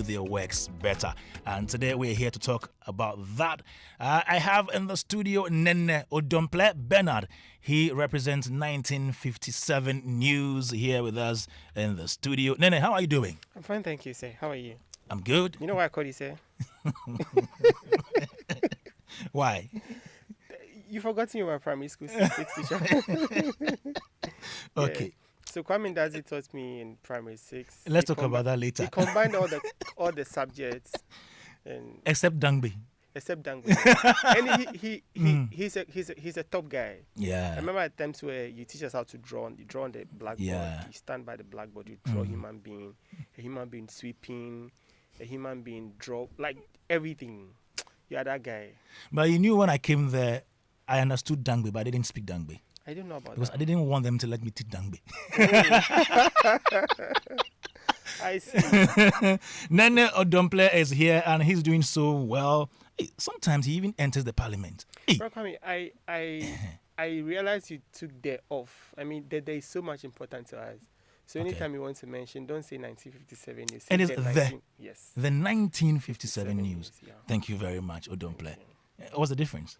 their works better. And today we're here to talk about that. I have in the studio Nene Odomple Bernard. He represents 1957 News here with us in the studio. Nene, how are you doing? I'm fine, thank you, sir. How are you? I'm good. You know why I called you, sir? Why? You forgot you were a primary school 6 teacher. Okay. Yeah. So Kwame Dadzie taught me in primary 6. Let's talk about that later. He combined all the subjects, and Except Dangbi. except Dango. And he's a top guy. Yeah. I remember at times where you teach us how to draw. You draw on the blackboard. Yeah. You stand by the blackboard. You draw a human being sweeping, a human being draw, like everything. You are that guy. But you knew when I came there, I understood Dangbi, but I didn't speak Dangbi. I don't know about Because that. I didn't want them to let me teach Dangbi. I see. Nene Odomple is here and he's doing so well. Hey, sometimes he even enters the parliament. Hey. Bro, Kwame, I realized you took day off. I mean, there is so much important to us. So anytime you want to mention, don't say 1957 news. And it's yes. The 1957 news. Yeah. Thank you very much, Odomple. What's the difference?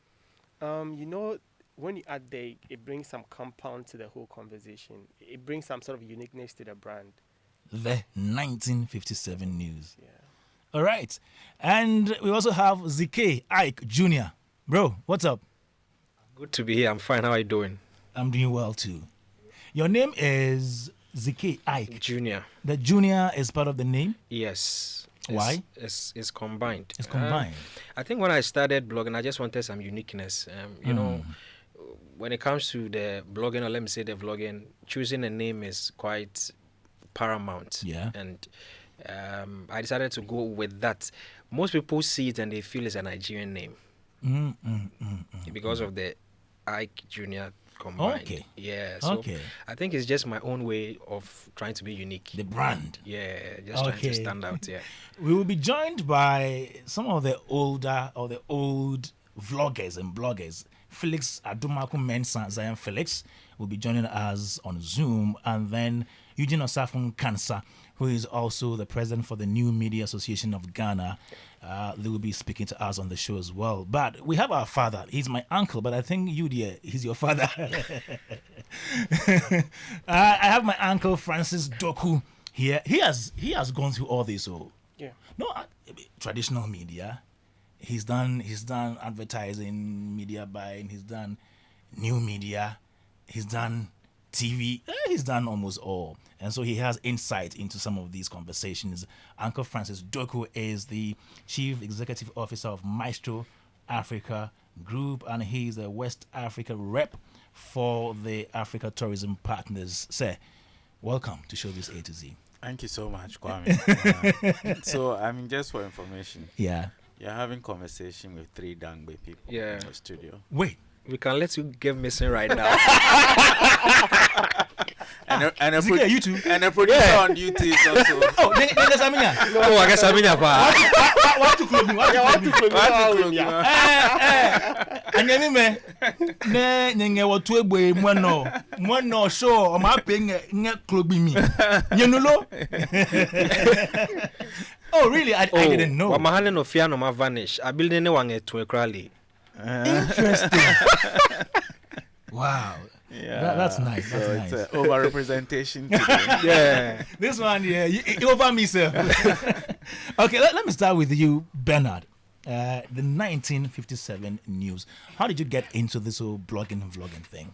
You know, when you add the, it brings some compound to the whole conversation. It brings some sort of uniqueness to the brand. The 1957 news. Yeah. All right. And we also have ZK Ike Jr. Bro, what's up? Good to be here. I'm fine. How are you doing? I'm doing well too. Your name is ZK Ike. Junior. The junior is part of the name? Yes. Why? It's combined. It's combined. I think when I started blogging, I just wanted some uniqueness. You know, when it comes to the blogging, or let me say the vlogging, choosing a name is quite paramount. Yeah. And I decided to go with that. Most people see it and they feel it's a Nigerian name because of the Ike Junior combined. Okay. Yeah. So I think it's just my own way of trying to be unique. The brand. Yeah, just trying to stand out. Yeah. We will be joined by some of the older or the old vloggers and bloggers. Felix Adumaku Mensah Zion Felix will be joining us on Zoom, and then Eugene Osafon Kansa, who is also the president for the New Media Association of Ghana. They will be speaking to us on the show as well. But we have our father. He's my uncle, but I think you, dear, he's your father. I have my uncle Francis Doku here. He has gone through all this. So Yeah. no traditional media. He's done advertising, media buying. He's done new media. He's done TV. He's done almost all. And so he has insight into some of these conversations. Uncle Francis Doku is the Chief Executive Officer of Maestro Africa Group, and he's the West Africa rep for the Africa Tourism Partners. Sir, welcome to Showbiz A to Z. Thank you so much, Kwame. So, I mean, just for information, Yeah. you're having conversation with 3 Dangbe people Yeah. in the studio. Wait. We can let you get missing right now. And a Zika, you too? and a producer on duty is also. Oh, there's Amina. Oh, I guess I'm in a bar. What to club me? What to club me? Anyame me ne nyenge wotu egbe mo show o ma pe nye club me. Nyenulo. Oh really? I didn't know. Wa mahane no fia no ma vanish. I build ne wange to ekrali. Interesting. Wow. Yeah, That's nice. So That's it's nice. over-representation today. Yeah. This one, yeah, you over me, sir. Okay, let me start with you, Bernard. The 1957 news. How did you get into this whole blogging and vlogging thing?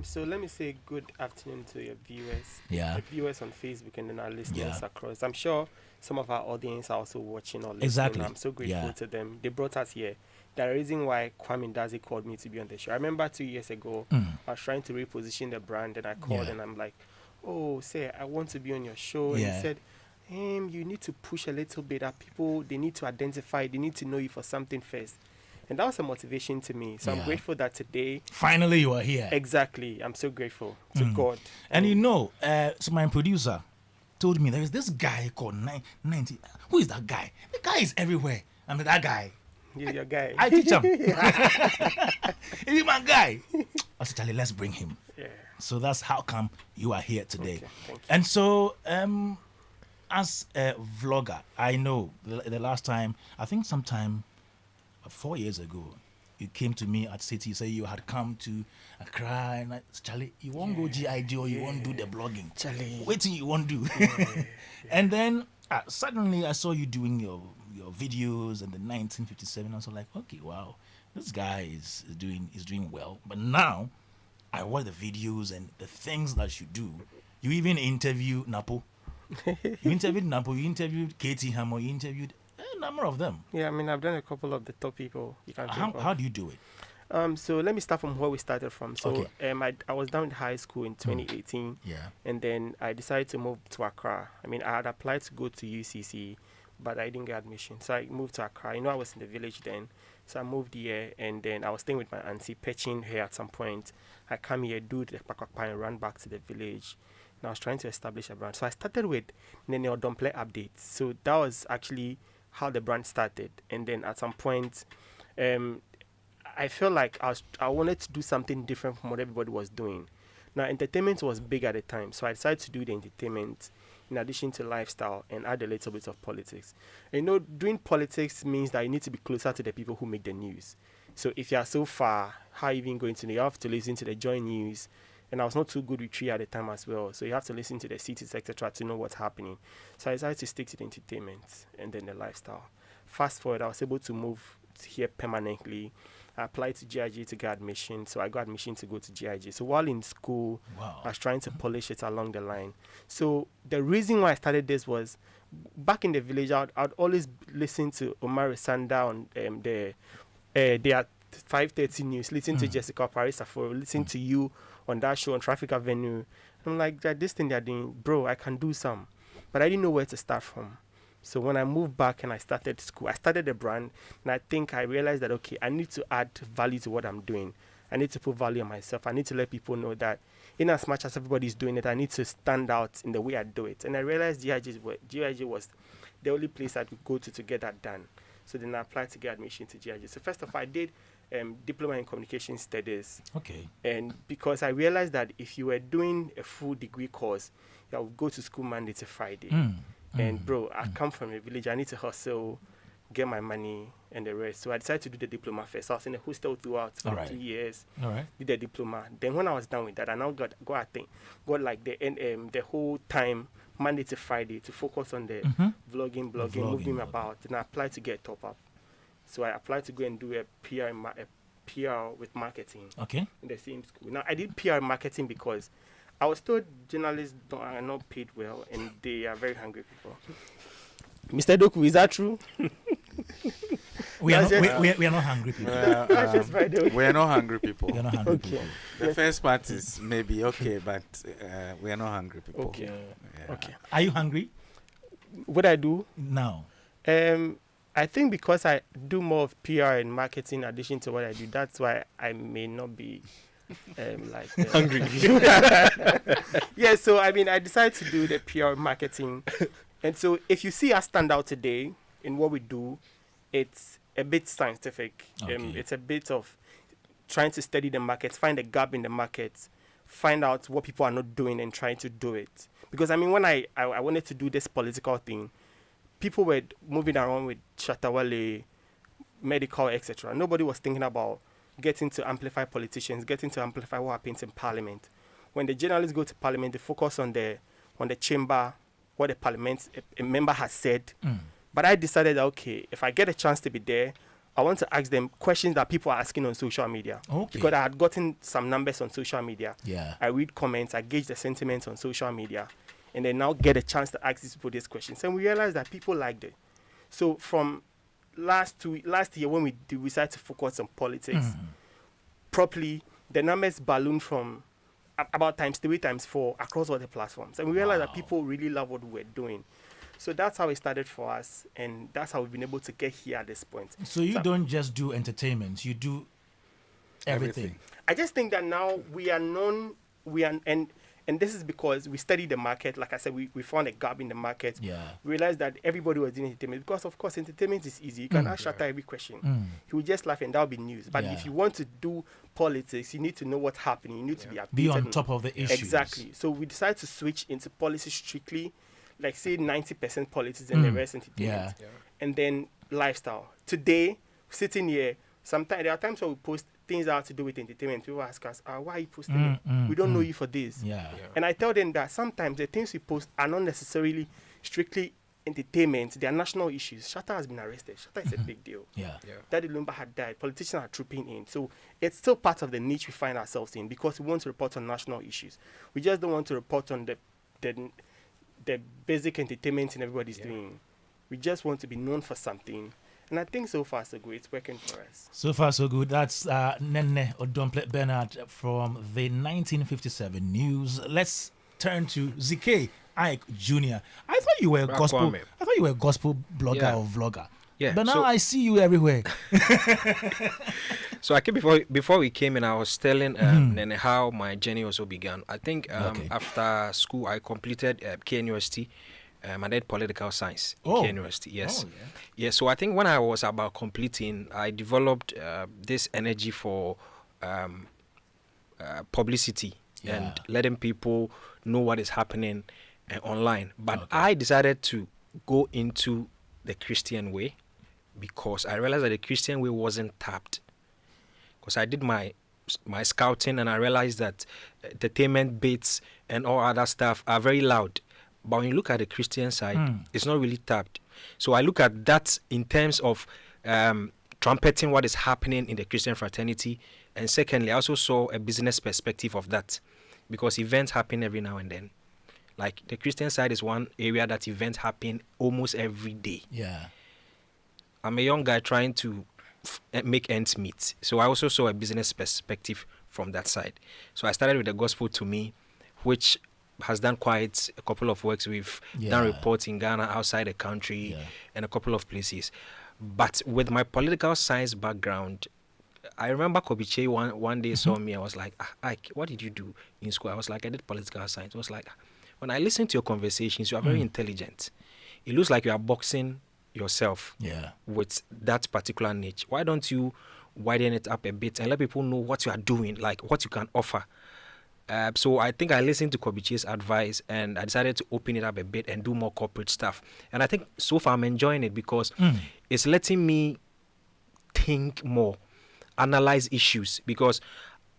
So let me say good afternoon to your viewers. Yeah. The viewers on Facebook and then our listeners Yeah. across. I'm sure some of our audience are also watching or listening. Exactly. I'm so grateful Yeah. to them. They brought us here. The reason why Kwame Dadzie called me to be on the show. I remember 2 years ago, I was trying to reposition the brand, and I called Yeah. and I'm like, "Oh, say I want to be on your show." And Yeah. he said, "You need to push a little bit. That people they need to identify, they need to know you for something first." And that was a motivation to me. So Yeah. I'm grateful that today, Finally, you are here. exactly, I'm so grateful to God. And you know, so my producer told me there is this guy called 90. Who is that guy? The guy is everywhere. I'm that guy. You're your guy. I teach him. He's my guy. I said, Charlie, let's bring him. Yeah. So that's how come you are here today. Okay, thank you. And so, as a vlogger, I know the last time, I think sometime 4 years ago, you came to me at City, you say you had come to Accra, and I said, Charlie, you won't go GIG or you won't do the blogging. Charlie. Wait till you won't do. And then suddenly I saw you doing your videos and the 1957. I was like, okay, wow, this guy is doing well. But now I watch the videos and the things that you do. You even interview Napo. You interviewed Napo, you interviewed Katie Hammer, you interviewed a number of them. Yeah, I mean, I've done a couple of the top people you can think of. How do you do it? So let me start from where we started from. So Okay. I was down in high school in 2018. Yeah. And then I decided to move to Accra. I mean, I had applied to go to UCC, but I didn't get admission. So I moved to Accra. I was in the village then. So I moved here, and then I was staying with my auntie, patching her at some point. I come here, do the pakakpa, and run back to the village. And I was trying to establish a brand. So I started with Nene Odomple updates. So that was actually how the brand started. And then at some point, I felt like I wanted to do something different from what everybody was doing. Now, entertainment was big at the time, so I decided to do the entertainment in addition to lifestyle and add a little bit of politics. Doing politics means that you need to be closer to the people who make the news. So if you are so far, how are you even going to know? You have to listen to the Joy News, and I was not too good with Tree at the time as well. So you have to listen to the cities, etc., to know what's happening. So I decided to stick to the entertainment and then the lifestyle. Fast forward, I was able to move here permanently. I applied to GIG to get admission, so I got admission to go to GIG. So while in school, I was trying to polish it along the line. So the reason why I started this was, back in the village, I'd always listen to Omar Sanda on their 5:30 news, listen to Jessica Paris-Aforo, listen to you on that show on Traffic Avenue. I'm like, this thing they're doing, bro, I can do some. But I didn't know where to start from. So when I moved back and I started school, I started a brand, and I think I realized that, okay, I need to add value to what I'm doing. I need to put value on myself. I need to let people know that in as much as everybody's doing it, I need to stand out in the way I do it. And I realized GIG was the only place I could go to get that done. So then I applied to get admission to GIG. So first of all, I did diploma in communication studies. Okay. And because I realized that if you were doing a full degree course, you would go to school Monday to Friday. And bro, I come from a village. I need to hustle, get my money, and the rest. So I decided to do the diploma first. I was in a hostel throughout for 2 years. All right. Did the diploma. Then when I was done with that, I now got like the whole time Monday to Friday to focus on the vlogging, moving about. And I applied to get top up. So I applied to go and do a PR with marketing. Okay. In the same school. Now I did PR marketing because I was told journalists are not paid well and they are very hungry people. Mr. Doku, is that true? We are not hungry people. We are not hungry people. We are not hungry people. The first part is maybe okay, but we are not hungry people. Okay. Yeah. Okay. Are you hungry? What I do? No. I think because I do more of PR and marketing in addition to what I do, that's why I may not be hungry. Yeah, so I mean, I decided to do the PR marketing. And so if you see us stand out today in what we do, it's a bit scientific. Okay. It's a bit of trying to study the market, find a gap in the market, find out what people are not doing and trying to do it. Because I mean, when I wanted to do this political thing, people were moving around with Shatawale, medical, etc. Nobody was thinking about getting to amplify politicians, getting to amplify what happens in parliament. When the journalists go to parliament, they focus on the chamber, what the parliament a member has said. But I decided that, okay, if I get a chance to be there, I want to ask them questions that people are asking on social media. Okay. Because I had gotten some numbers on social media. Yeah. I read comments, I gauge the sentiments on social media, and then now get a chance to ask these people these questions. And we realized that people liked it. So from last year when we decided to focus on politics properly, the numbers ballooned from about times 3, times 4 across all the platforms. And we realized that people really love what we're doing. So that's how it started for us, and that's how we've been able to get here at this point. So you don't just do entertainment, you do everything. I just think that now we are known, and this is because we studied the market. Like I said, we found a gap in the market. Yeah. We realized that everybody was doing entertainment because, of course, entertainment is easy. You can ask Shatta every question. He will just laugh and that will be news. But if you want to do politics, you need to know what's happening. You need to be updated. Be on top of the issues. Exactly. So we decided to switch into policy strictly. like say 90% politics and the rest entertainment, and then lifestyle. Today, sitting here, sometimes there are times where we post things that have to do with entertainment. People ask us, why are you posting it? We don't know you for this. And I tell them that sometimes the things we post are not necessarily strictly entertainment. They are national issues. Shatta has been arrested. Shatta is a big deal. Daddy Lumba had died. Politicians are trooping in. So it's still part of the niche we find ourselves in, because we want to report on national issues. We just don't want to report on the basic entertainment and everybody's doing. We just want to be known for something. And I think so far so good. It's working for us. So far so good. That's Nene Odomple Bernard from the 1957 news. Let's turn to ZK Ike Jr. I thought you were a gospel. I thought you were a gospel blogger or vlogger. Yeah. But now I see you everywhere. So I came before we came in, I was telling Nene how my journey also began. I think after school I completed KNUST. I did political science in KNUST. Yes. So I think when I was about completing, I developed this energy for publicity and letting people know what is happening online. But I decided to go into the Christian way, because I realized that the Christian way wasn't tapped. Because I did my scouting, and I realized that entertainment bits and all other stuff are very loud. But when you look at the Christian side, it's not really tapped. So I look at that in terms of trumpeting what is happening in the Christian fraternity. And secondly, I also saw a business perspective of that, because events happen every now and then. Like the Christian side is one area that events happen almost every day. I'm a young guy trying to make ends meet. So I also saw a business perspective from that side. So I started with the Gospel to Me, which has done quite a couple of works. We've done reports in Ghana, outside the country, and a couple of places. But with my political science background, I remember Kobiche one day saw me. I was like, Ike, what did you do in school? I was like, I did political science. I was like, when I listen to your conversations, you are very intelligent. It looks like you are boxing yourself with that particular niche. Why don't you widen it up a bit and let people know what you are doing, like what you can offer? So I think I listened to Kobiche's advice, and I decided to open it up a bit and do more corporate stuff. And I think so far I'm enjoying it, because it's letting me think more, analyze issues, because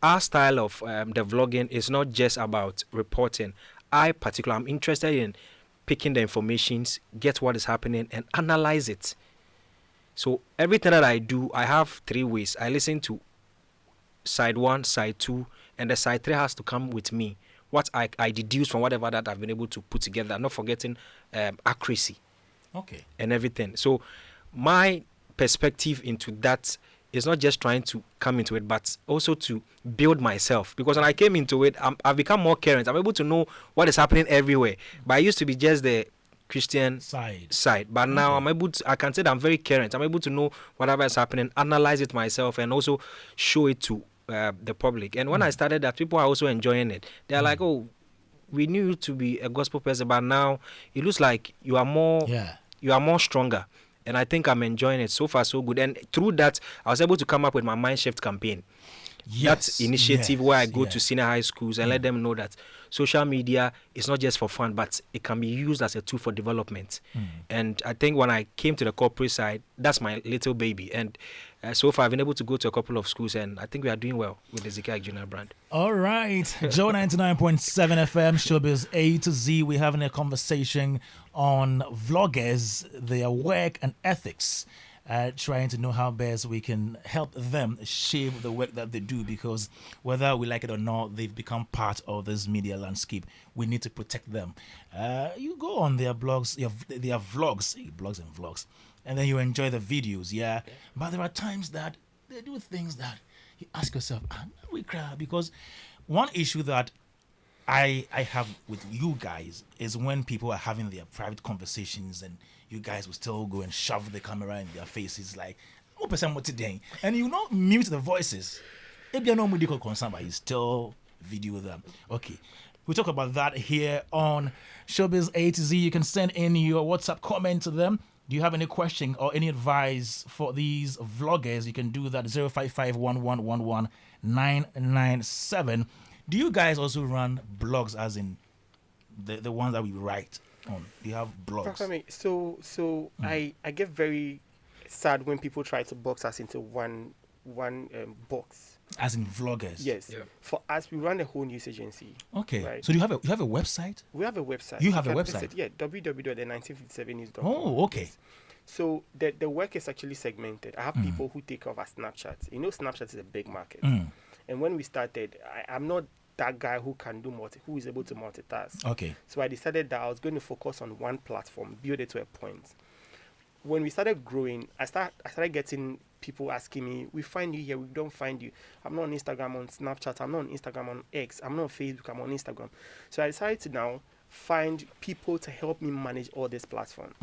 our style of the vlogging is not just about reporting. I'm interested in picking the informations, get what is happening, and analyze it. So everything that I do, I have 3 ways. I listen to side 1, side 2, and the side 3 has to come with me. What I deduce from whatever that I've been able to put together, not forgetting accuracy and everything. So my perspective into that is not just trying to come into it, but also to build myself. Because when I came into it, I've become more current. I'm able to know what is happening everywhere. But I used to be just the Christian side. But now I can say that I'm very current. I'm able to know whatever is happening, analyze it myself, and also show it to the public. And when I started that, people are also enjoying it. They're like, oh, we knew you to be a gospel person, but now it looks like you are more stronger. And I think I'm enjoying it. So far, so good. And through that, I was able to come up with my Mind Shift campaign. That initiative where I go to senior high schools and let them know that social media is not just for fun, but it can be used as a tool for development. And I think when I came to the corporate side, that's my little baby. And so far, I've been able to go to a couple of schools, and I think we are doing well with the ZK Junior brand. All right. Joe 99.7 FM, Showbiz A to Z. We're having a conversation on vloggers, their work and ethics. Trying to know how best we can help them shape the work that they do, because whether we like it or not, they've become part of this media landscape. We need to protect them. You go on their blogs, their vlogs, and then you enjoy the videos, but there are times that they do things that you ask yourself, we cry, because one issue that I have with you guys is when people are having their private conversations and you guys will still go and shove the camera in their faces like, and you not mute the voices. If you're not medical concerned, but you still video them. Okay. We'll talk about that here on Showbiz A to Z. You can send in your WhatsApp comment to them. Do you have any question or any advice for these vloggers? You can do that 055-1111-997. Do you guys also run blogs, as in the ones that we write? on? Do you have blogs? Kwame, so I get very sad when people try to box us into one box. As in vloggers? Yes. Yeah. For us, we run a whole news agency. Okay. Right. So you have a website? We have a website. You have a can website? visit, yeah, www.1957news.com. Oh, okay. Yes. So the work is actually segmented. I have people who take over Snapchat. You know, Snapchat is a big market. And when we started, I'm not that guy who can do who is able to multitask. Okay. So I decided that I was going to focus on one platform, build it to a point. When we started growing, I started getting people asking me, we find you here, we don't find you. I'm not on Instagram, on Snapchat, I'm not on Instagram, on X, I'm not on Facebook, I'm on Instagram. So I decided to now find people to help me manage all these platforms.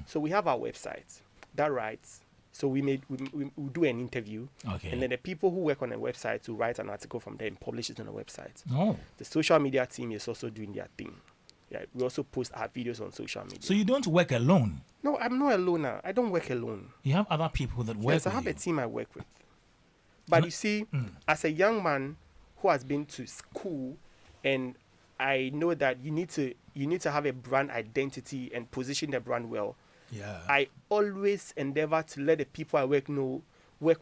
So we have our website that writes. So we do an interview, Okay. and then the people who work on the website will write an article from there and publish it on the website. Oh. The social media team is also doing their thing. Yeah, we also post our videos on social media. So you don't work alone? No, I'm not alone now. I don't work alone. You have other people that work Yes, I with have you. a team I work with. But you see, as a young man who has been to school, and I know that you need to have a brand identity and position the brand well. Yeah. I always endeavor to let the people I work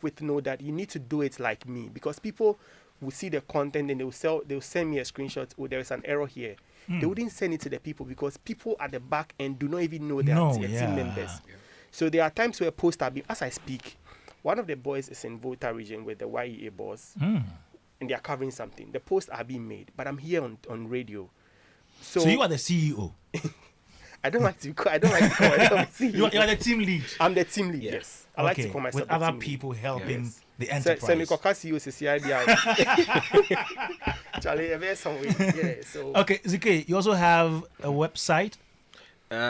with know that you need to do it like me, because people will see the content and they'll send me a screenshot. Oh, there is an error here. They wouldn't send it to the people because people at the back end do not even know they are team members. Yeah. So there are times where posts are being, as I speak, one of the boys is in Volta region with the YEA boss, and they are covering something. The posts are being made, but I'm here on radio. So you are the CEO? I don't like to call myself CEO. You are the team lead? I'm the team lead, Yeah. yes. I like to Okay, call myself with the other team lead. people helping Yes. the enterprise. Charlie, yeah, so Okay, ZK, you also have a website?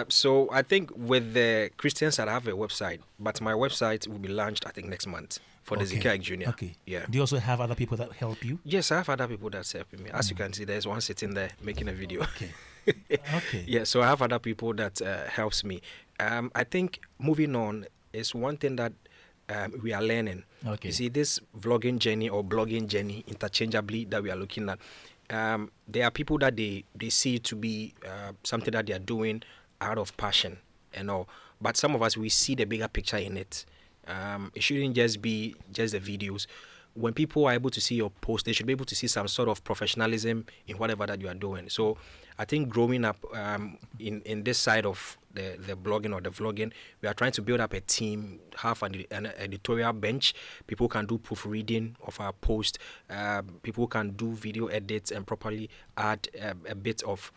So I think with the Christians, I have a website, but my website will be launched, I think, next month for the Zikag Junior. Okay. Yeah. Do you also have other people that help you? Yes, I have other people that's helping me. As you can see, there's one sitting there making a video. Okay. Okay. Yeah, so I have other people that helps me. I think moving on is one thing that we are learning. Okay. You see, this vlogging journey or blogging journey interchangeably that we are looking at, there are people that they see to be something that they are doing out of passion and all. But some of us, we see the bigger picture in it. It shouldn't just be just the videos. When people are able to see your post, they should be able to see some sort of professionalism in whatever that you are doing. So I think growing up in this side of the blogging or the vlogging, we are trying to build up a team, have an editorial bench. People can do proofreading of our post. People can do video edits and properly add a bit of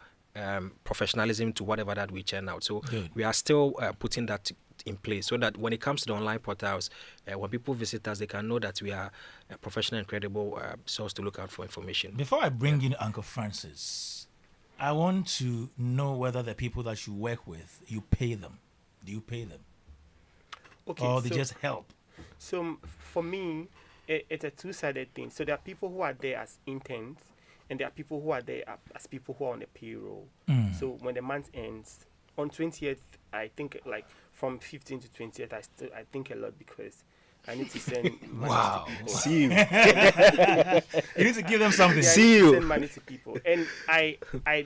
professionalism to whatever that we churn out. So Good. we are still putting that in place so that when it comes to the online portals, when people visit us, they can know that we are a professional and credible source to look out for information. Before I bring in Uncle Francis, I want to know whether the people that you work with, you pay them. Do you pay them? okay, Or they so- just help? So for me, it's a two-sided thing. So there are people who are there as interns, and there are people who are there as people who are on the payroll. So when the month ends, on 20th, I think like from 15th to 20th, I think a lot because I need to send money Wow. to people. See you. You need to give them something. Yeah, I See need to you. send money to people, and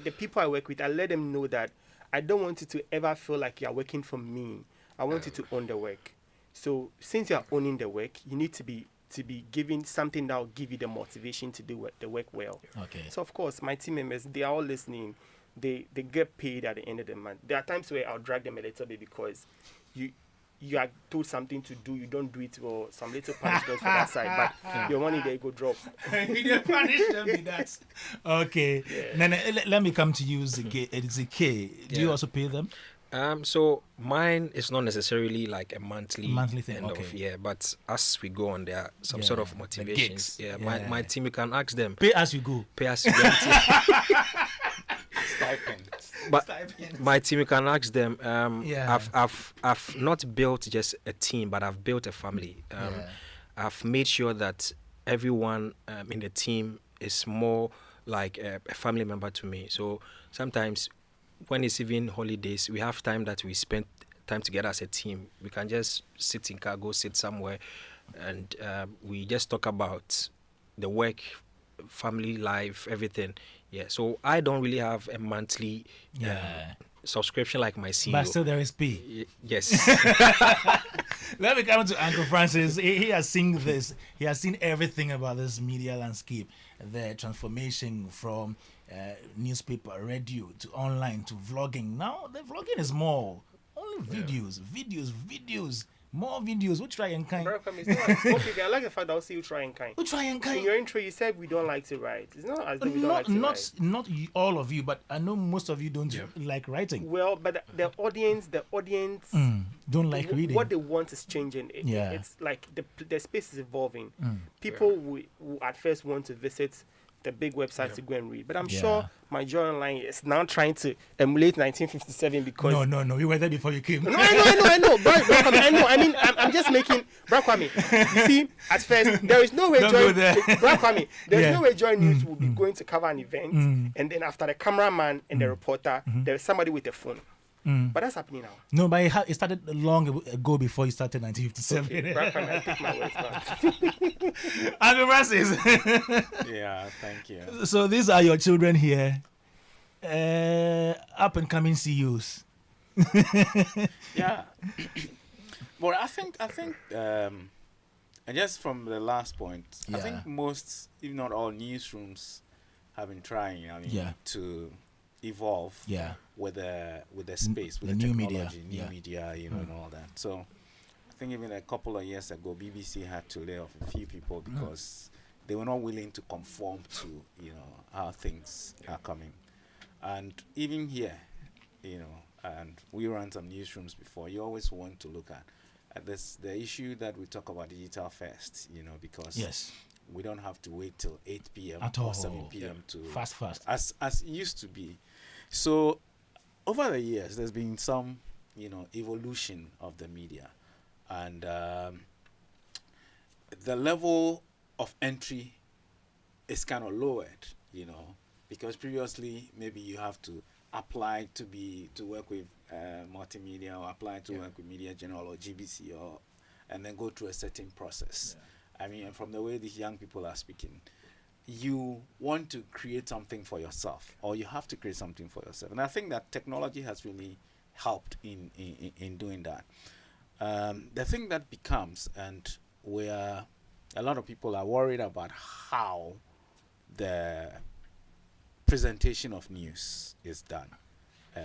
the people I work with, I let them know that I don't want you to ever feel like you are working for me. I want you to own the work. So since you are owning the work, you need to be giving something that will give you the motivation to do the work well. Okay. So of course, my team members, they are all listening. They get paid at the end of the month. There are times where I'll drag them a little bit because you are told something to do, you don't do it, or some little punishment for that side, but your money there go drop. You punish them with that. Okay. Nene, let me come to you, ZK. Do you Yeah. also pay them? So mine is not necessarily like a monthly thing, end okay. of year, but as we go on, there are some Yeah, sort of the motivations. gigs. Yeah, Yeah. My team, you can ask them. Pay as you go. Pay us. But my team, you can ask them. Yeah. I've not built just a team, but I've built a family. Yeah. I've made sure that everyone in the team is more like a family member to me. So sometimes when it's even holidays, we have time that we spend time together as a team. We can just sit in car, go sit somewhere, and we just talk about the work, family life, everything. Yeah. So I don't really have a monthly Yeah. subscription like my CEO. But still there is P. Yes. Let me come to Uncle Francis. He has seen this. He has seen everything about this media landscape, the transformation from newspaper, radio to online to vlogging. Now the vlogging is more only videos, more videos. We try and kind. Okay, I like the fact that I'll see you try and kind. We try and In kind. your intro, you said we don't like to write. It's not as though we don't like to write. Not all of you, but I know most of you don't like writing. Well, but the audience Don't like reading. What they want is changing. It's like the space is evolving. People will at first want to visit the big websites to go and read, but I'm sure my joy online is now trying to emulate 1957 because no, we were there before you came. No, I know. Bro, I know. I mean, I'm just making. Bro, Kwame, you see, at first, there is no way Joy. Bro, Kwame, there's no way Joy News will be going to cover an event, and then after the cameraman and the reporter, there is somebody with a phone. But that's happening now. No, but it started long ago before you started 1957. Okay, Bro, Kwame, I take my words back. Uncle Francis. Yeah, thank you. So these are your children here, up and coming CEOs. Yeah. Well, I think, and just from the last point, I think most, if not all, newsrooms have been trying. I mean, to evolve. With the space, with the new technology, media. new media, you know, and all that. So, I think even a couple of years ago, BBC had to lay off a few people because they were not willing to conform to, you know, how things are coming. And even here, you know, and we ran some newsrooms before. You always want to look at this, the issue that we talk about digital first, you know, because we don't have to wait till 8 p.m. or 7 p.m. to fast as it used to be. So over the years, there's been some, you know, evolution of the media, and the level of entry is kind of lowered, you know, because previously maybe you have to apply to work with multimedia, or apply to work with Media General or GBC, and then go through a certain process. I mean, from the way these young people are speaking, you want to create something for yourself, or you have to create something for yourself. And I think that technology has really helped in doing that. The thing that becomes, and where a lot of people are worried about how the presentation of news is done,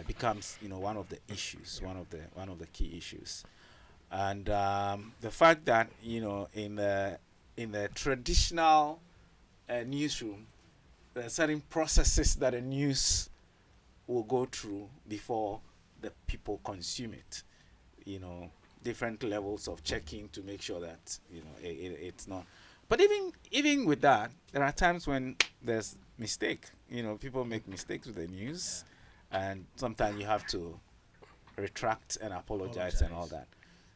becomes, you know, one of the issues, one of the key issues. And the fact that, you know, in the traditional newsroom, there are certain processes that a news will go through before the people consume it. You know, different levels of checking to make sure that, you know, it's not. But even with that, there are times when there's mistake. You know, people make mistakes with the news, and sometimes you have to retract and apologize and all that.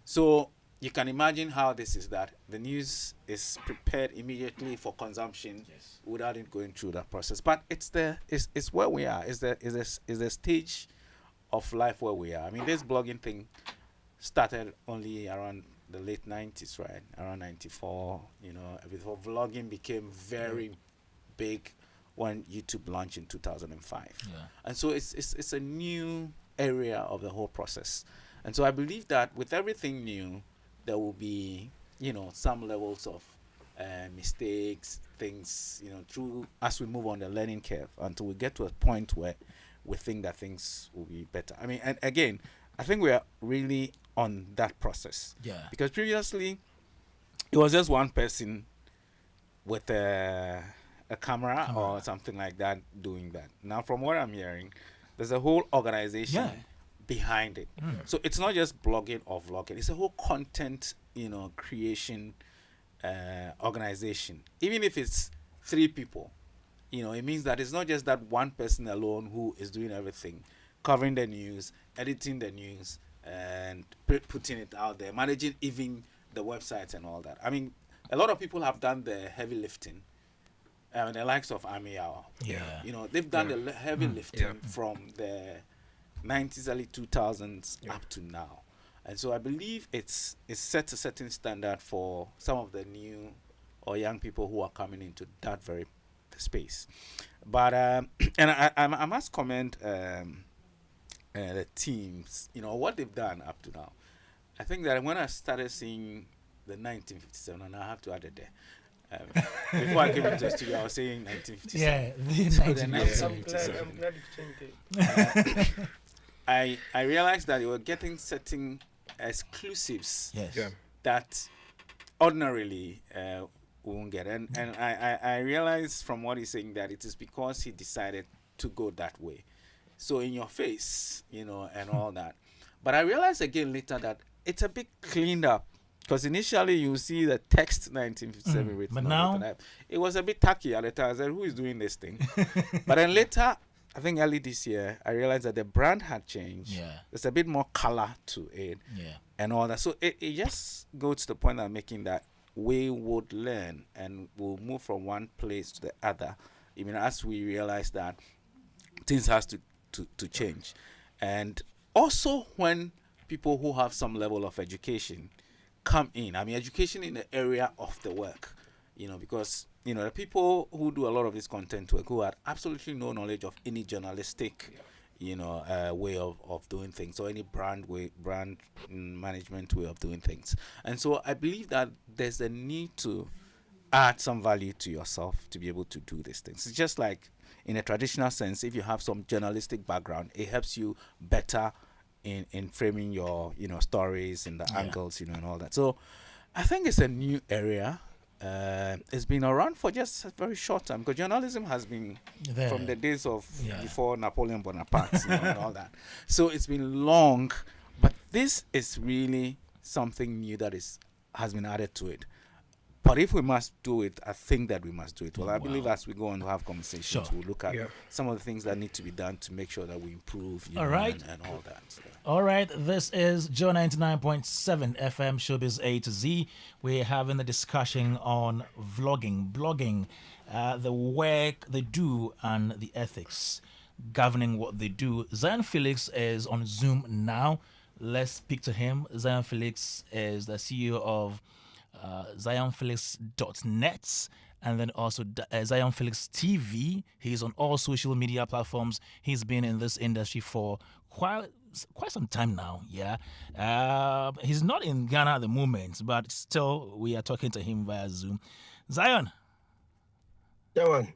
So you can imagine how this is, that the news is prepared immediately for consumption without it going through that process. But it's where we are. Is the stage of life where we are. I mean, this blogging thing started only around the late 90s, right? Around 94, you know, before vlogging became very big when YouTube launched in 2005. And so it's a new area of the whole process. And so I believe that with everything new, there will be, you know, some levels of mistakes, things, you know, through as we move on the learning curve until we get to a point where we think that things will be better. I mean, and again, I think we are really on that process. Because previously, it was just one person with a camera or something like that doing that. Now, from what I'm hearing, there's a whole organization behind it. So it's not just blogging or vlogging. It's a whole content, you know, creation organization. Even if it's 3 people, you know, it means that it's not just that one person alone who is doing everything, covering the news, editing the news, and putting it out there, managing even the websites and all that. I mean, a lot of people have done the heavy lifting. The likes of Ami Hour. You know, they've done the heavy lifting from the 90s, early 2000s up to now. And so I believe it's set a certain standard for some of the new or young people who are coming into that very space. But and I must comment the teams, what they've done up to now. I think that when I started seeing the 1957, and I have to add it there. Before I came into the studio, I was saying 1957. Yeah, the So the 1957. I'm 1957. glad you changed it. I realized that they were getting certain exclusives Yes. Yeah. that ordinarily we won't get. And I realized from what he's saying that it is because he decided to go that way. So in your face, and all that. But I realized again later that it's a bit cleaned up. Because initially you see the text 1957 written but on now- it, and it was a bit tacky at the time. I said, who is doing this thing? But then later, I think early this year, I realized that the brand had changed. Yeah. There's a bit more color to it Yeah. and all that. So it just goes to the point I'm making that we would learn and we'll move from one place to the other, even as we realize that things has to change. And also when people who have some level of education come in, I mean education in the area of the work, because the people who do a lot of this content work who had absolutely no knowledge of any journalistic way of doing things, or any brand management way of doing things. And so I believe that there's a need to add some value to yourself to be able to do these things. It's just like in a traditional sense, if you have some journalistic background, it helps you better in framing your stories and the Yeah. angles, and all that. So I think it's a new area. It's been around for just a very short time, because journalism has been There. from the days of Yeah. before Napoleon Bonaparte, and all that. So it's been long, but this is really something new that has been added to it. But if we must do it, I think that we must do it. Well, I believe Wow. as we go on to have conversations, Sure. we'll look at Yeah. some of the things that need to be done to make sure that we improve, All right. and all that. So. All right, this is Joe 99.7 FM Showbiz A to Z. We're having a discussion on vlogging, blogging, the work they do, and the ethics governing what they do. Zion Felix is on Zoom now. Let's speak to him. Zion Felix is the CEO of zionfelix.net, and then also Zion Felix TV. He's on all social media platforms. He's been in this industry for quite some time now. Yeah, he's not in Ghana at the moment, but still we are talking to him via Zoom. Zion, Yeah, man.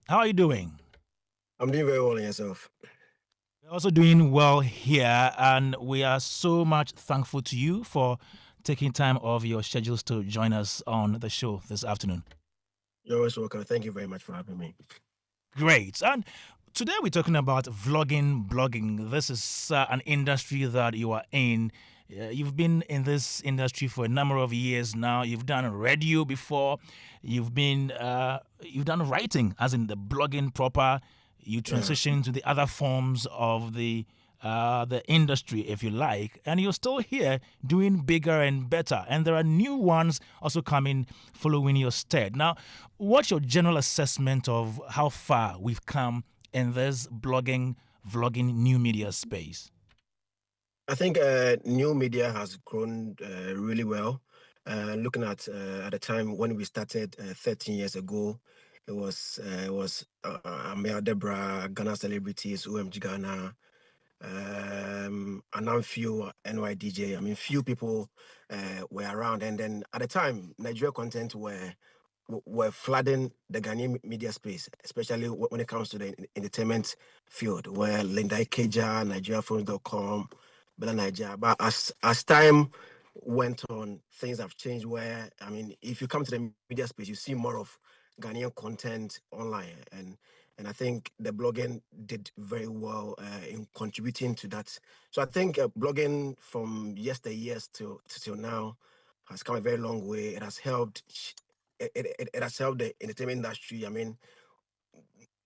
how are you doing? I'm doing very well in yourself. We're also doing well here, and we are so much thankful to you for taking time off your schedules to join us on the show this afternoon. You're always welcome. Thank you very much for having me. Great. And today we're talking about vlogging, blogging. This is an industry that you are in. You've been in this industry for a number of years now. You've done radio before. You've done writing, as in the blogging proper. You transition to the other forms of the industry, if you like, and you're still here doing bigger and better. And there are new ones also coming following your stead. Now, what's your general assessment of how far we've come in this blogging, vlogging, new media space? I think new media has grown really well. Looking at the time when we started 13 years ago, it was Amir Debra, Ghana celebrities, OMG Ghana, and I'm few NYDJ. I mean, few people were around, and then at the time, Nigeria content were flooding the Ghanaian media space, especially when it comes to the entertainment field, where Linda Ikeja, NigeriaPhones.com, Bella Nigeria. But as time went on, things have changed. Where I mean, if you come to the media space, you see more of Ghanaian content online, and I think the blogging did very well in contributing to that. So I think blogging from yesteryears till now has come a very long way. It has helped. It has helped the entertainment industry. I mean,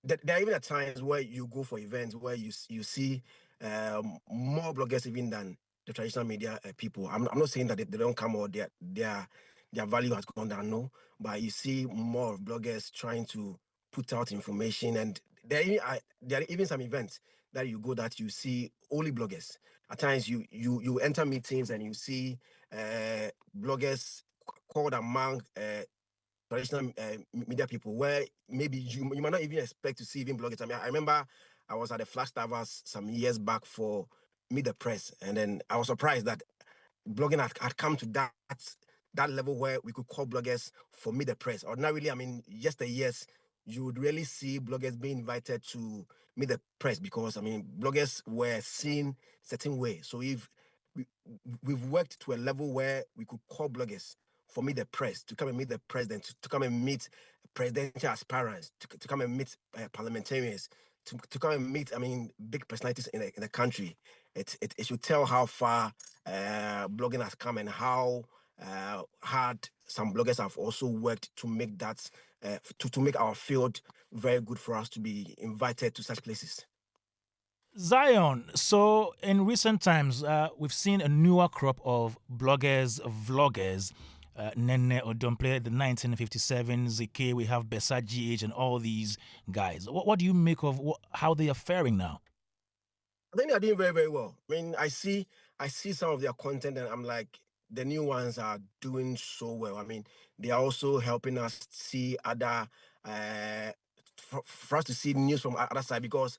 there are even at times where you go for events where you see more bloggers even than the traditional media people. I'm not saying that they don't come or their value has gone down, no, but you see more of bloggers trying to put out information, and there are even some events that you go that you see only bloggers. At times you enter meetings and you see bloggers called among traditional media people, where maybe you might not even expect to see even bloggers. I mean, I remember I was at the Flagstaffers some years back for Meet the Press, and then I was surprised that blogging had come to that level where we could call bloggers for Meet the Press. Ordinarily, I mean, yesteryears, you would really see bloggers being invited to Meet the Press because, I mean, bloggers were seen certain way. So if we, we've worked to a level where we could call bloggers for Meet the Press to come and meet the president, to come and meet presidential aspirants, to come and meet parliamentarians, to come and meet, I mean, big personalities in the country. It should tell how far blogging has come and how hard some bloggers have also worked to make that to make our field very good for us to be invited to such places. Zion, so in recent times, we've seen a newer crop of bloggers, vloggers. Nene Odomple, the 1957, ZK, we have Besa GH and all these guys. What do you make of how they are faring now? I think they're doing very, very well. I mean, I see some of their content and I'm like, the new ones are doing so well. I mean, they are also helping us see other for us to see news from other side because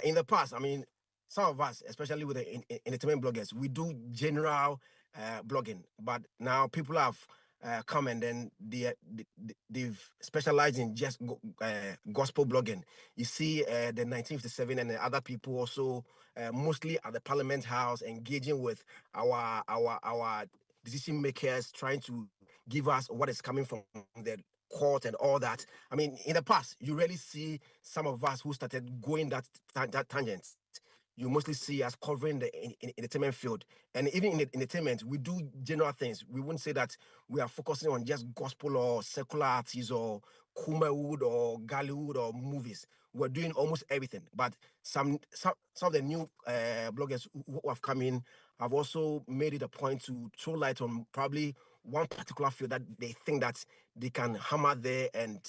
in the past, I mean, some of us, especially with the entertainment bloggers, we do general blogging, but now people have come and then they've specialized in just gospel blogging. You see the 1957 and the other people also mostly at the Parliament House engaging with our decision makers, trying to give us what is coming from the court and all that. I mean, in the past, you really see some of us who started going that tangent. You mostly see us covering the entertainment field. And even in the entertainment, we do general things. We wouldn't say that we are focusing on just gospel or secular artists or Kumawood or Gollywood or movies. We're doing almost everything. But some of the new bloggers who have come in have also made it a point to throw light on probably one particular field that they think that they can hammer there and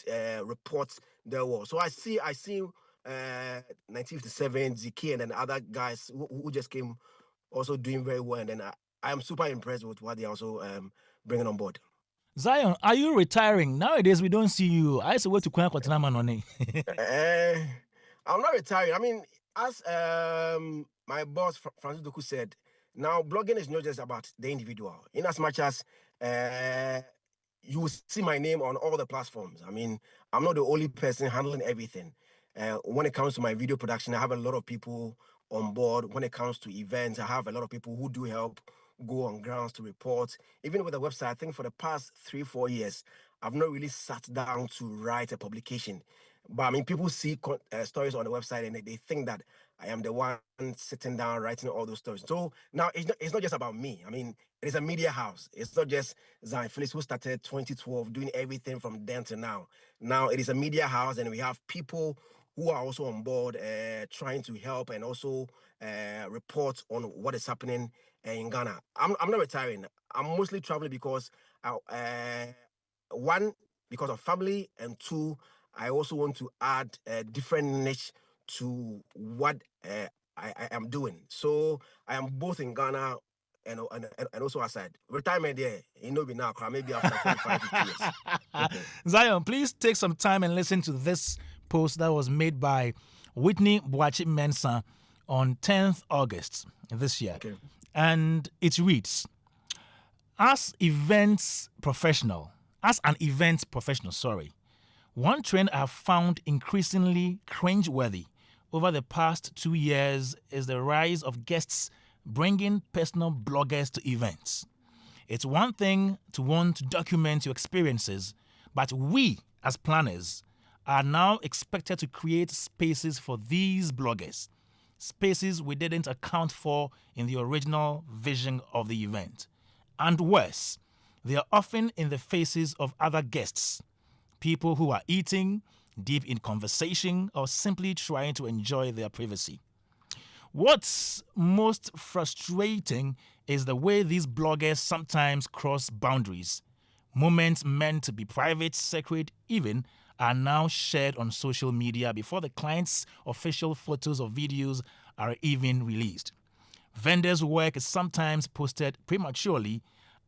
report their work. So I see 1957, ZK, and then other guys who just came also doing very well. And then I am super impressed with what they're also bringing on board. Zion, are you retiring? Nowadays, we don't see you. I used to go to Kwana Kotinama Noni. I'm not retiring. I mean, as my boss, Francis Doku, said, now blogging is not just about the individual. In as much as you will see my name on all the platforms. I mean, I'm not the only person handling everything. When it comes to my video production, I have a lot of people on board. When it comes to events, I have a lot of people who do help go on grounds to report. Even with the website, I think for the past 3-4 years, I've not really sat down to write a publication. But I mean, people see stories on the website and they think that I am the one sitting down writing all those stories. So now it's not just about me. I mean, it is a media house. It's not just Zion Phillips who started 2012 doing everything from then to now. Now it is a media house and we have people who are also on board trying to help and also report on what is happening in Ghana. I'm not retiring. I'm mostly traveling because one, because of family, and two, I also want to add a different niche to what I am doing. So I am both in Ghana and also outside. Retirement there, be now, maybe after 45, 50 years. Zion, please take some time and listen to this post that was made by Whitney Boachi Mensah on 10th August this year. Okay. And it reads, as an events professional, one trend I have found increasingly cringeworthy over the past 2 years is the rise of guests bringing personal bloggers to events. It's one thing to want to document your experiences, but we, as planners, are now expected to create spaces for these bloggers, spaces we didn't account for in the original vision of the event. And worse, they are often in the faces of other guests, people who are eating, deep in conversation, or simply trying to enjoy their privacy. What's most frustrating is the way these bloggers sometimes cross boundaries. Moments meant to be private, sacred, even, are now shared on social media before the client's official photos or videos are even released. Vendors' work is sometimes posted prematurely,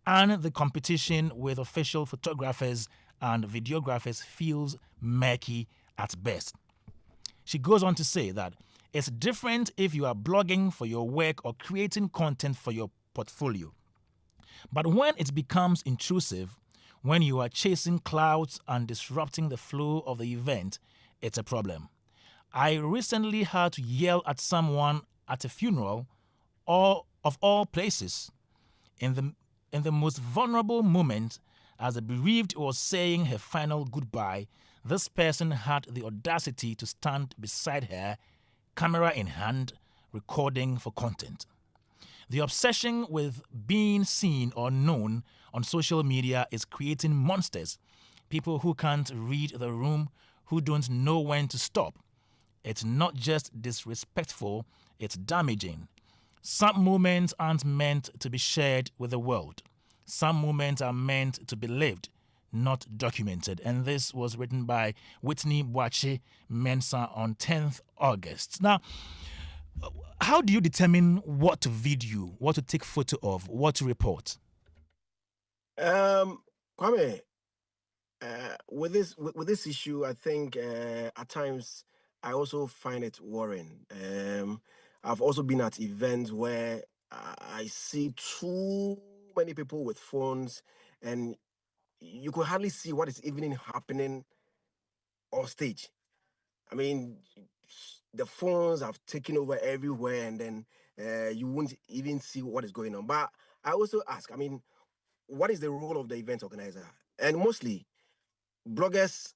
and the competition with official photographers and videographers feels murky at best. She goes on to say that It's different if you are blogging for your work or creating content for your portfolio. But when it becomes intrusive, when you are chasing clouds and disrupting the flow of the event, it's a problem. I recently had to yell at someone at a funeral, or of all places, in the most vulnerable moment, as the bereaved was saying her final goodbye. This person had the audacity to stand beside her, camera in hand, recording for content. The obsession with being seen or known on social media is creating monsters. People who can't read the room, who don't know when to stop. It's not just disrespectful, it's damaging. Some moments aren't meant to be shared with the world. Some moments are meant to be lived, not documented. And this was written by Whitney Boache Mensah on 10th August. Now, how do you determine what to video, what to take photo of, what to report? Kwame, with this issue, I think at times I also find it worrying. I've also been at events where I see too many people with phones, and you could hardly see what is even happening on stage. I mean, the phones have taken over everywhere, and then you won't even see what is going on. But I also ask, I mean, what is the role of the event organizer? And mostly, bloggers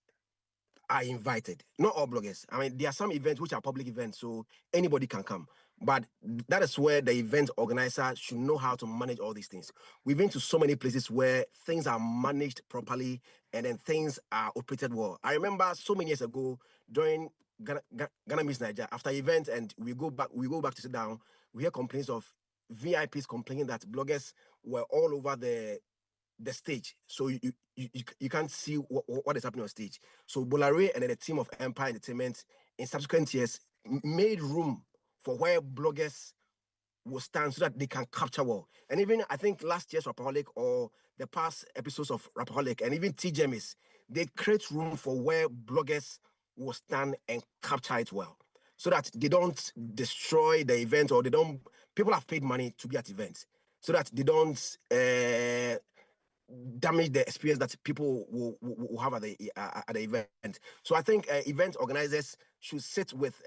are invited. Not all bloggers. I mean, there are some events which are public events, so anybody can come. But that is where the event organizer should know how to manage all these things. We've been to so many places where things are managed properly and then things are operated well. I remember so many years ago during Ghana Miss Niger, after event, and we go back to sit down, we hear complaints of VIPs complaining that bloggers were all over the stage, so you can't see what is happening on stage. So Bolare and then the team of Empire Entertainment in subsequent years made room for where bloggers will stand so that they can capture well. And even I think last year's Rapaholic or the past episodes of Rapaholic and even TGMS, they create room for where bloggers will stand and capture it well. So that they don't destroy the event, or they don't people have paid money to be at events. So that they don't damage the experience that people will have at the event. So I think event organizers should sit with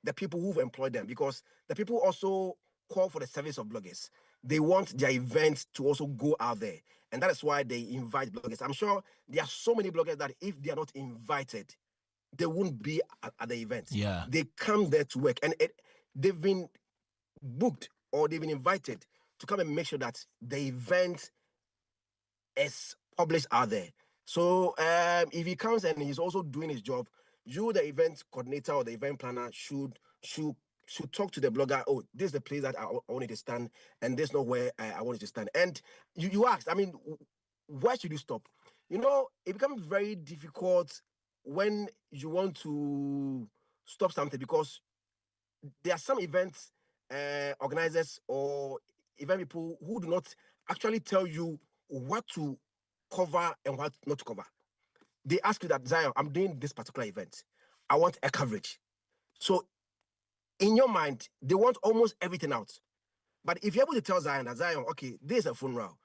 the people who've employed them, because the people also call for the service of bloggers. They want their events to also go out there, and that is why they invite bloggers. I'm sure there are so many bloggers that if they are not invited, they won't be at the event. Yeah. They come there to work, and they've been booked or they've been invited to come and make sure that the event is published out there. So if he comes and he's also doing his job, you, the event coordinator or the event planner, should talk to the blogger. Oh, this is the place that I want you to stand, and this is not where I want you to stand. And you asked, I mean, where should you stop? You know, it becomes very difficult when you want to stop something, because there are some events organizers or event people who do not actually tell you what to cover and what not to cover. They ask you that, Zion, I'm doing this particular event. I want a coverage. So in your mind, they want almost everything out. But if you're able to tell Zion that, Zion, okay, this is a funeral.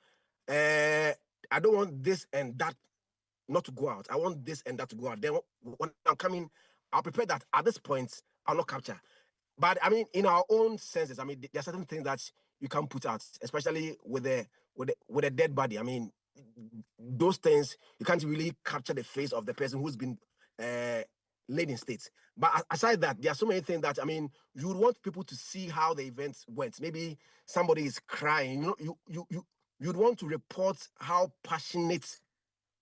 I don't want this and that not to go out. I want this and that to go out. Then when I'm coming, I'll prepare that at this point, I'll not capture. But I mean, in our own senses, I mean, there are certain things that you can put out, especially with a dead body. I mean, those things you can't really capture the face of the person who's been uh, laid in state. But aside that, there are so many things that I mean, you would want people to see how the events went. Maybe somebody is crying. You know, you'd want to report how passionate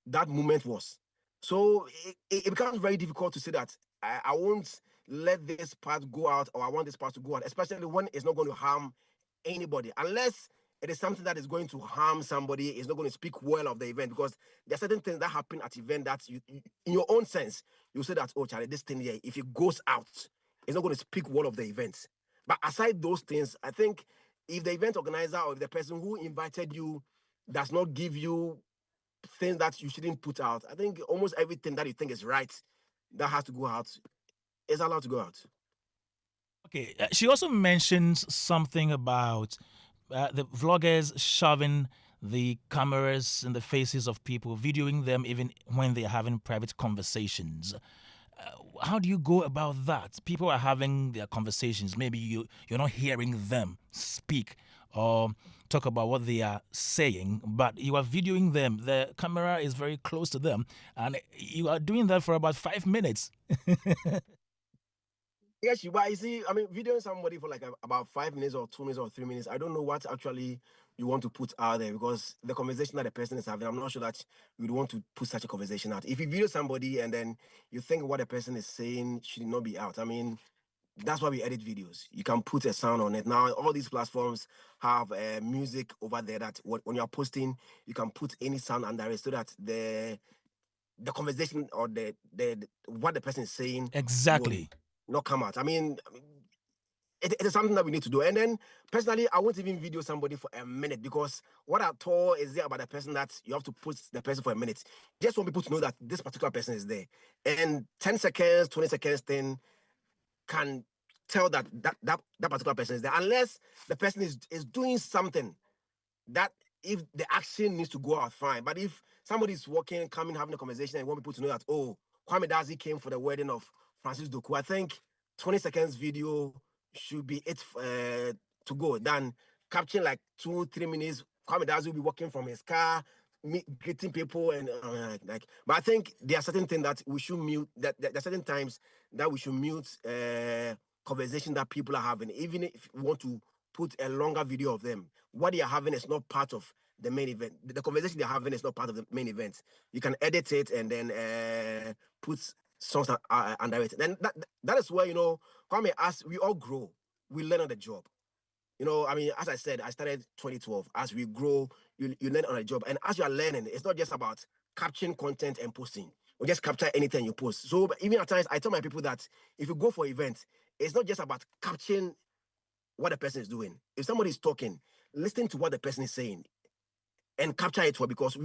that moment was. So it becomes very difficult to say that I won't let this part go out, or I want this part to go out, especially when it's not going to harm anybody, unless it is something that is going to harm somebody. It's not going to speak well of the event, because there are certain things that happen at event that in your own sense, you say that, oh, Charlie, this thing here, if it goes out, it's not going to speak well of the event. But aside those things, I think if the event organizer or if the person who invited you does not give you things that you shouldn't put out, I think almost everything that you think is right that has to go out is allowed to go out. Okay, she also mentions something about the vloggers shoving the cameras in the faces of people, videoing them even when they're having private conversations. How do you go about that? People are having their conversations. Maybe you're not hearing them speak or talk about what they are saying, but you are videoing them. The camera is very close to them, and you are doing that for about 5 minutes. Yes, but you see, I mean, videoing somebody for like about 5 minutes or 2 minutes or 3 minutes, I don't know what actually you want to put out there because the conversation that the person is having, I'm not sure that you'd want to put such a conversation out. If you video somebody and then you think what the person is saying should not be out, I mean, that's why we edit videos. You can put a sound on it. Now, all these platforms have music over there that when you're posting, you can put any sound under it so that the conversation or the what the person is saying will Exactly. not come out. I mean, it is something that we need to do. And then personally, I won't even video somebody for a minute because what I told is there about the person that you have to put the person for a minute. Just want people to know that this particular person is there. And 10 seconds, 20 seconds thing can tell that particular person is there. Unless the person is doing something that if the action needs to go out, fine. But if somebody's walking, coming, having a conversation, and you want people to know that, oh, Kwame Dadzie came for the wedding of Francis Doku, I think 20 seconds video should be it to go. Then capturing like 2-3 minutes, Kwame Dadzie will be walking from his car, greeting people, and like. But I think there are certain things that we should mute. That there are certain times that we should mute conversation that people are having, even if we want to put a longer video of them. What they are having is not part of the main event. The conversation they're having is not part of the main event. You can edit it and then put songs under it. Then that is where, Kwame, as we all grow, we learn on the job. I mean, as I said, I started 2012. As we grow, you learn on a job. And as you are learning, it's not just about capturing content and posting. Or just capture anything you post. So even at times, I tell my people that if you go for events, it's not just about capturing what the person is doing. If somebody is talking, listen to what the person is saying and capture it for because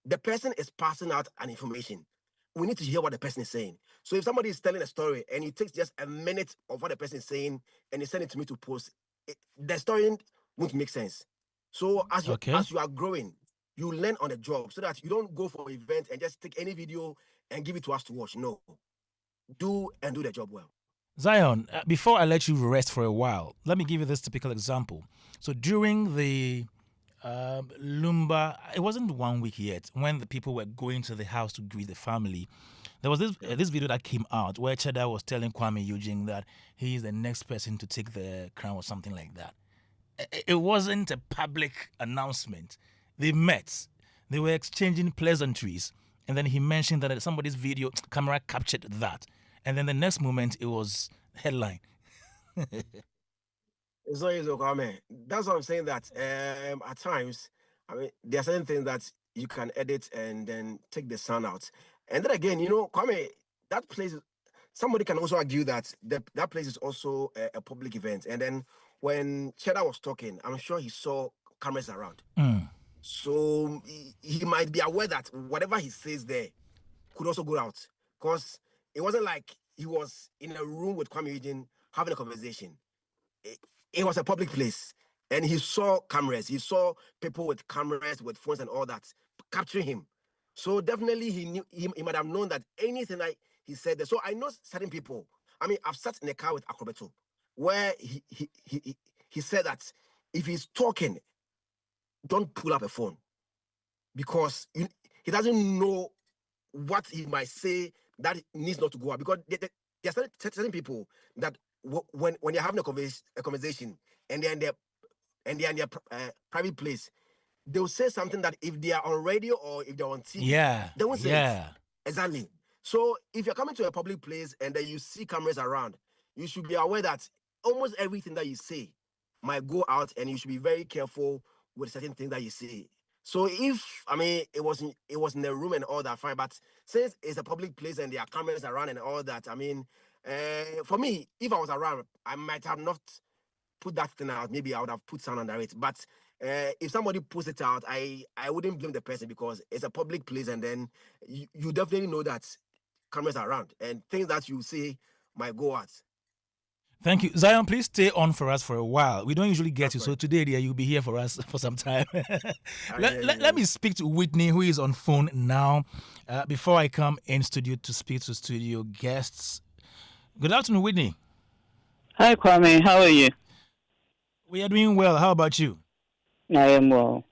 the person is passing out an information. We need to hear what the person is saying. So if somebody is telling a story and it takes just a minute of what the person is saying and they send it to me to post, the story won't make sense. So as you Okay. as you are growing, you learn on the job so that you don't go for an event and just take any video and give it to us to watch. No, do the job well. Zion, before I let you rest for a while, let me give you this typical example. So during the Lumba, it wasn't 1 week yet, when the people were going to the house to greet the family, there was this video that came out where Cheddar was telling Kwame Eugene that he is the next person to take the crown or something like that. It wasn't a public announcement. They met, they were exchanging pleasantries, and then he mentioned that somebody's video camera captured that. And then the next moment, it was headline. It's not easy, Kwame. That's what I'm saying. That at times, I mean, there are certain things that you can edit and then take the sound out. And then again, Kwame, that place. Somebody can also argue that that place is also a public event. And then when Cheddar was talking, I'm sure he saw cameras around. So he might be aware that whatever he says there could also go out because it wasn't like he was in a room with Kwame Eugene having a conversation. It was a public place and he saw cameras. He saw people with cameras, with phones and all that capturing him. So definitely he knew he might have known that anything that he said there. So I know certain people. I mean, I've sat in a car with Acrobeto where he said that if he's talking, don't pull up a phone because he doesn't know what he might say that needs not to go out because there are certain people that when you're having a conversation and they're in their private place, they'll say something that if they are on radio or if they're on TV, Yeah, they won't say it. yeah. Exactly. So if you're coming to a public place and then you see cameras around, you should be aware that almost everything that you say might go out, and you should be very careful with certain things that you say. So if I mean it was in a room and all that, fine. But since it's a public place and there are cameras around and all that, I mean, for me, if I was around, I might have not put that thing out. Maybe I would have put sound under it. But if somebody puts it out, I wouldn't blame the person because it's a public place, and then you definitely know that cameras are around and things that you say might go out. Thank you. Zion, please stay on for us for a while. We don't usually get That's you, so fine. today, dear, you'll be here for us for some time. I let, hear let, you. let me speak to Whitney, who is on phone now, before I come in studio to speak to studio guests. Good afternoon, Whitney. Hi, Kwame. How are you? We are doing well. How about you? I am well.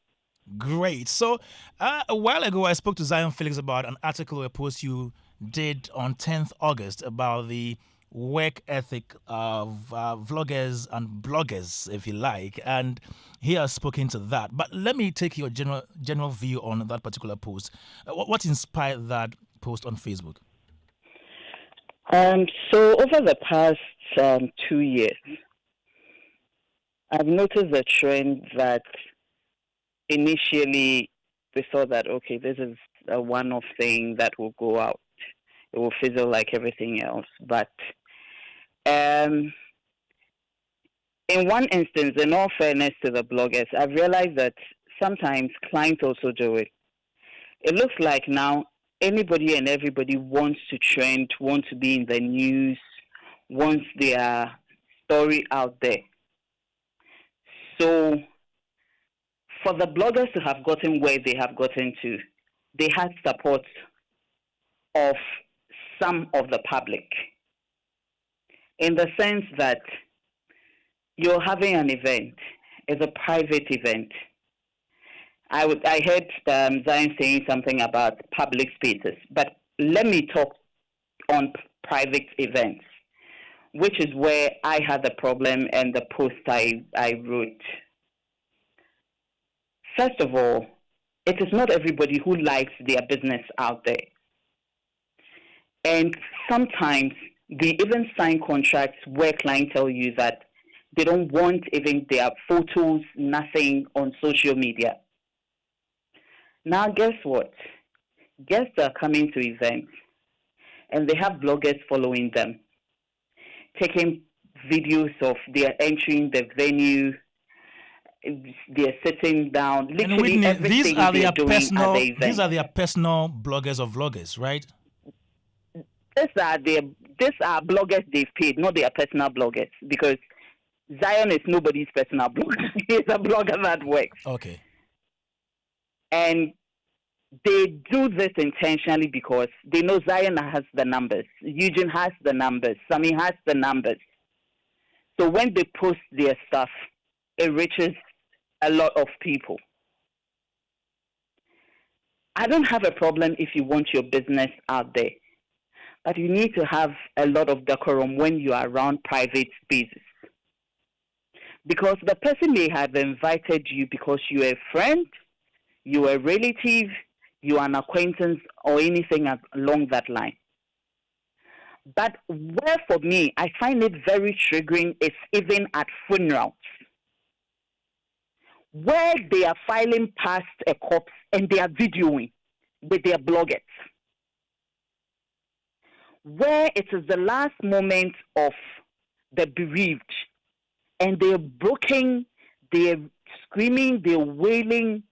Great. So, a while ago, I spoke to Zion Felix about an article or a post you did on 10th August about the work ethic of vloggers and bloggers, if you like, and he has spoken to that. But let me take your general view on that particular post. What inspired that post on Facebook? So over the past 2 years, I've noticed a trend that initially we thought that, okay, this is a one-off thing that will go out. It will fizzle like everything else. But in one instance, in all fairness to the bloggers, I've realized that sometimes clients also do it. It looks like now anybody and everybody wants to trend, wants to be in the news, wants their story out there. So for the bloggers to have gotten where they have gotten to, they had support of some of the public, in the sense that you're having an event, it's a private event. I heard Zion saying something about public spaces, but let me talk on private events, which is where I had the problem and the post I wrote. First of all, it is not everybody who likes their business out there. And sometimes they even sign contracts where clients tell you that they don't want even their photos, nothing on social media. Now, guess what? Guests are coming to events, and they have bloggers following them, taking videos of their entering the venue, they're sitting down. And Literally Whitney, everything they're doing at the event. these are their personal bloggers or vloggers, right? These are bloggers they've paid, not their personal bloggers, because Zion is nobody's personal blogger. He's a blogger that works. Okay. And they do this intentionally because they know Zion has the numbers, Eugene has the numbers, Sami has the numbers. So when they post their stuff, it reaches a lot of people. I don't have a problem if you want your business out there, but you need to have a lot of decorum when you are around private spaces. Because the person may have invited you because you're a friend, you're a relative, you're an acquaintance, or anything along that line. But where for me, I find it very triggering is even at funerals, where they are filing past a corpse and they are videoing with their bloggers, where it is the last moment of the bereaved, and they're broken, they're screaming, they're wailing,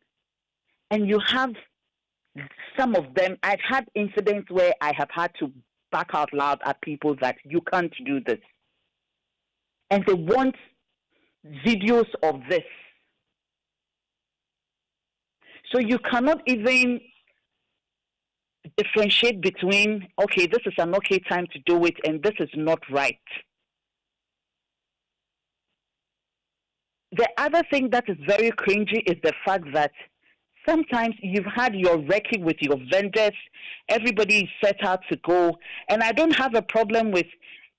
and you have some of them. I've had incidents where I have had to back out loud at people that you can't do this. And they want videos of this. So you cannot even differentiate between, okay, this is an okay time to do it and this is not right. The other thing that is very cringy is the fact that sometimes you've had your recce with your vendors, everybody is set out to go, and I don't have a problem with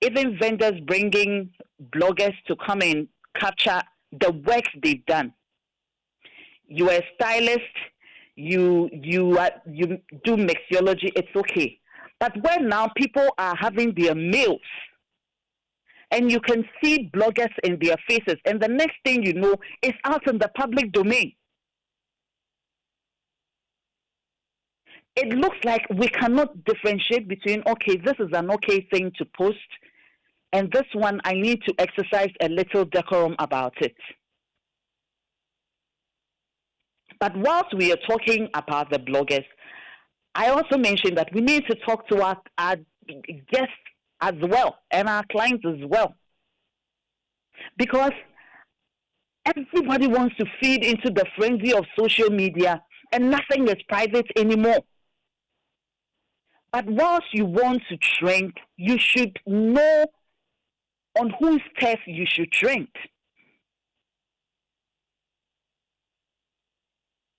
even vendors bringing bloggers to come and capture the work they've done. You are a stylist, you do mixology, it's okay. But when now people are having their meals, and you can see bloggers in their faces, and the next thing you know, it's out in the public domain. It looks like we cannot differentiate between, okay, this is an okay thing to post, and this one I need to exercise a little decorum about it. But whilst we are talking about the bloggers, I also mentioned that we need to talk to our guests as well and our clients as well. Because everybody wants to feed into the frenzy of social media and nothing is private anymore. But whilst you want to trend, you should know on whose turf you should trend.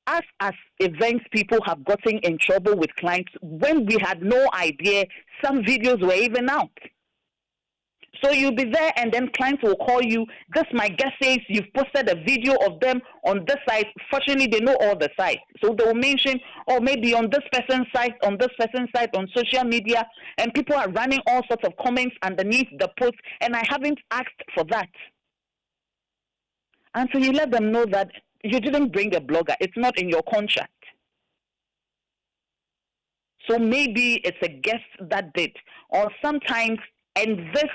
Us as events people have gotten in trouble with clients when we had no idea some videos were even out. So you'll be there and then clients will call you, this my guest says you've posted a video of them on this site. Fortunately, they know all the sites. So they will mention, or maybe on this person's site, on social media, and people are running all sorts of comments underneath the post, and I haven't asked for that. And so you let them know that you didn't bring a blogger. It's not in your contract. So maybe it's a guest that did. Or sometimes, and this,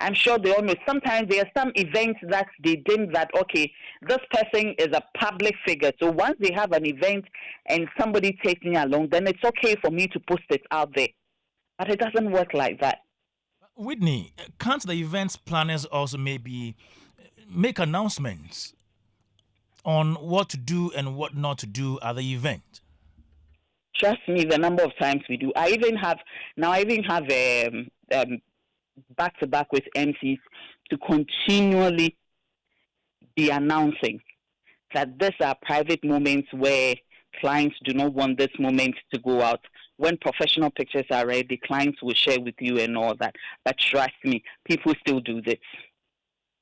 I'm sure they all know, sometimes there are some events that they deem that, okay, this person is a public figure. So once they have an event and somebody takes me along, then it's okay for me to post it out there. But it doesn't work like that. Whitney, can't the events planners also maybe make announcements on what to do and what not to do at the event? Trust me, the number of times we do. I even have back to back with MCs to continually be announcing that these are private moments where clients do not want this moment to go out. When professional pictures are ready, clients will share with you and all that. But trust me, people still do this.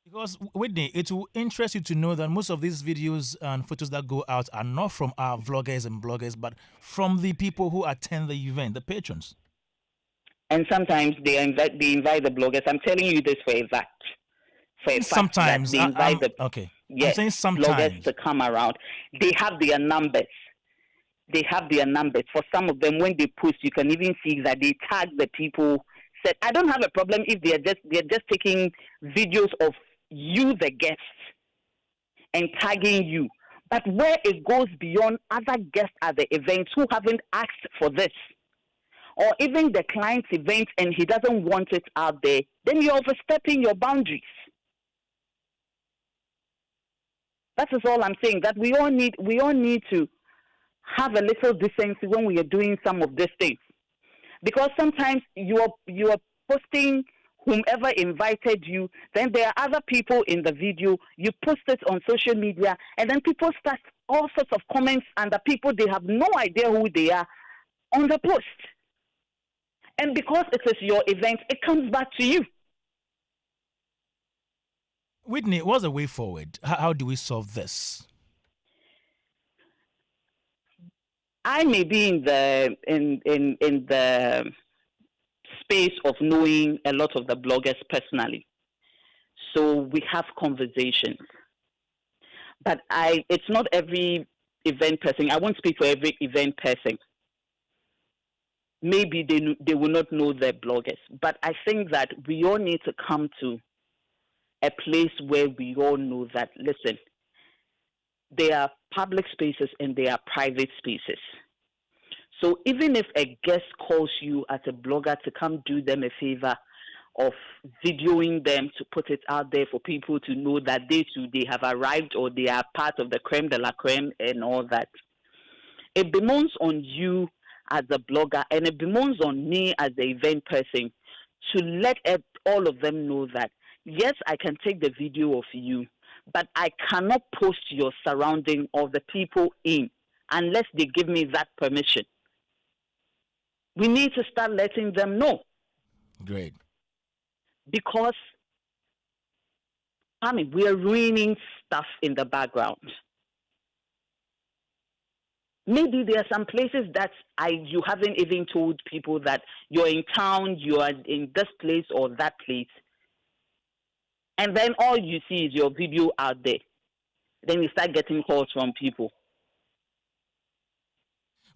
Because, Whitney, it will interest you to know that most of these videos and photos that go out are not from our vloggers and bloggers, but from the people who attend the event, the patrons. And sometimes they invite the bloggers. I'm telling you this for a fact. Sometimes they invite I'm saying sometimes bloggers to come around. They have their numbers. For some of them, when they post, you can even see that they tag the people. Said, I don't have a problem if they're just taking videos of you, the guests, and tagging you. But where it goes beyond other guests at the events who haven't asked for this, or even the client's event and he doesn't want it out there, then you're overstepping your boundaries. That is all I'm saying, that we all need to have a little decency when we are doing some of these things. Because sometimes you are posting whomever invited you, then there are other people in the video, you post it on social media, and then people start all sorts of comments under people, they have no idea who they are on the post. And because it is your event, it comes back to you. Whitney, what's the way forward? How do we solve this? I may be in the space of knowing a lot of the bloggers personally, so we have conversations. But it's not every event person. I won't speak for every event person. Maybe they will not know their bloggers, but I think that we all need to come to a place where we all know that, listen, there are public spaces and there are private spaces. So even if a guest calls you as a blogger to come do them a favor of videoing them to put it out there for people to know that they have arrived or they are part of the creme de la creme and all that, it bemoans on you as a blogger and it bemoans on me as the event person to let all of them know that, yes, I can take the video of you, but I cannot post your surrounding or the people in unless they give me that permission. We need to start letting them know. Great. Because, we are ruining stuff in the background. Maybe there are some places that you haven't even told people that you're in town, you are in this place or that place. And then all you see is your video out there. Then you start getting calls from people.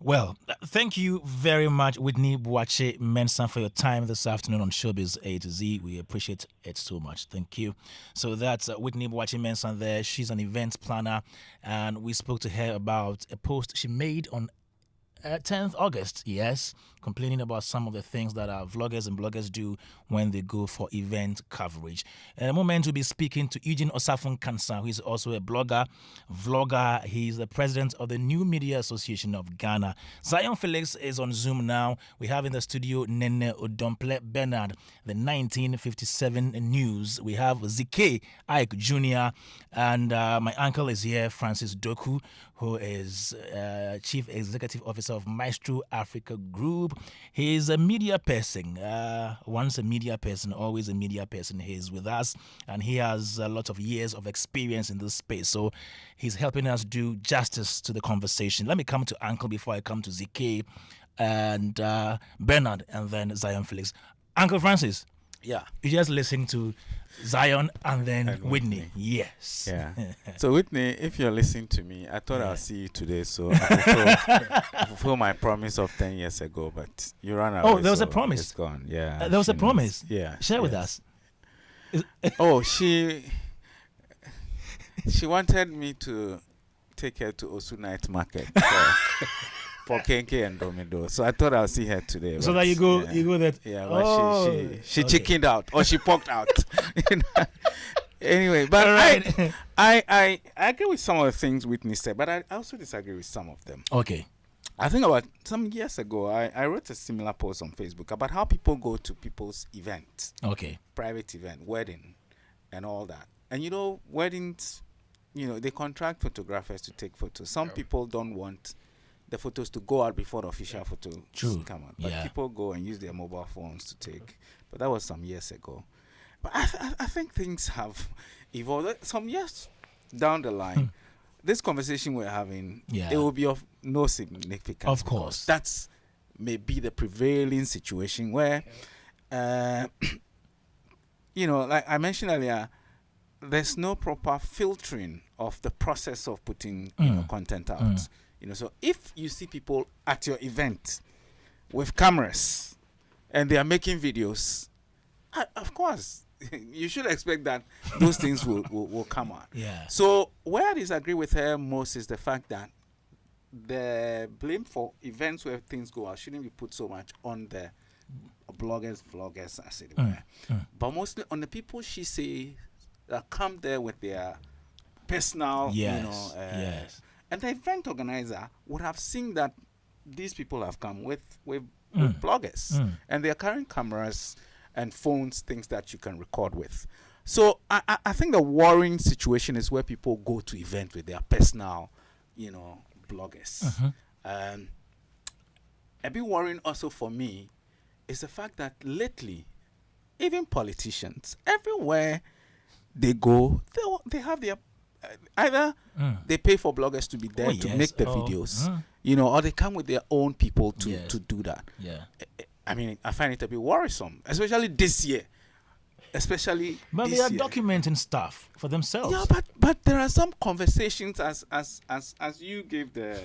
Well, thank you very much, Whitney Boakye Mensah, for your time this afternoon on Showbiz A to Z. We appreciate it so much. Thank you. So that's Whitney Boakye Mensah there. She's an events planner, and we spoke to her about a post she made on 10th August, yes, complaining about some of the things that our vloggers and bloggers do when they go for event coverage. In a moment, we'll be speaking to Eugene Osafon Kansa, who is also a vlogger. He's the president of the New Media Association of Ghana. Zion Felix is on Zoom now. We have in the studio Nene Odomple Bernard, the 1957 News. We have ZK Ike Jr., and my uncle is here, Francis Doku, who is Chief Executive Officer of Maestro Africa Group. He is a media person. Once a media person, always a media person. He is with us, and he has a lot of years of experience in this space. So he's helping us do justice to the conversation. Let me come to Uncle before I come to ZK and Bernard, and then Zion Felix. Uncle Francis. Yeah. You just listen to Zion and then And Whitney. Whitney. Yes. Yeah. So Whitney, if you're listening to me, I thought I'll see you today, so I fulfill my promise of 10 years ago, but you ran away. Oh, there was a so promise. It's gone. Yeah. There was a she knows. promise. Yeah. Share with yes. us. Oh, she wanted me to take her to Osu Night Market for Kenke and Domido. So I thought I'll see her today. So but, that you go that. Yeah, but she okay. chickened out, or she poked out. You know? Anyway, but Right. I agree with some of the things Whitney said, but I also disagree with some of them. Okay. I think about some years ago, I wrote a similar post on Facebook about how people go to people's events, Okay. private event, wedding, and all that. And you know, weddings, you know, they contract photographers to take photos. Some people don't want the photos to go out before the official photo come out. But people go and use their mobile phones to take. But that was some years ago. But I think things have evolved. Some years down the line, this conversation we're having, it will be of no significance. Of course. That's maybe the prevailing situation where, you know, like I mentioned earlier, there's no proper filtering of the process of putting you know, content out. You know, so if you see people at your event with cameras and they are making videos, of course, you should expect that those things will come out. Yeah. So where I disagree with her most is the fact that the blame for events where things go out shouldn't be put so much on the bloggers, vloggers, as it were, but mostly on the people she say that come there with their personal, you know, and the event organizer would have seen that these people have come with bloggers, and they're carrying cameras and phones, things that you can record with. So I think the worrying situation is where people go to event with their personal, you know, bloggers. A bit worrying also for me is the fact that lately, even politicians, everywhere they go, they have their either they pay for bloggers to be there to make the videos, you know, or they come with their own people to do that. Yeah. I mean, I find it a bit worrisome, especially this year. But they are documenting stuff for themselves. Yeah, but there are some conversations as you gave the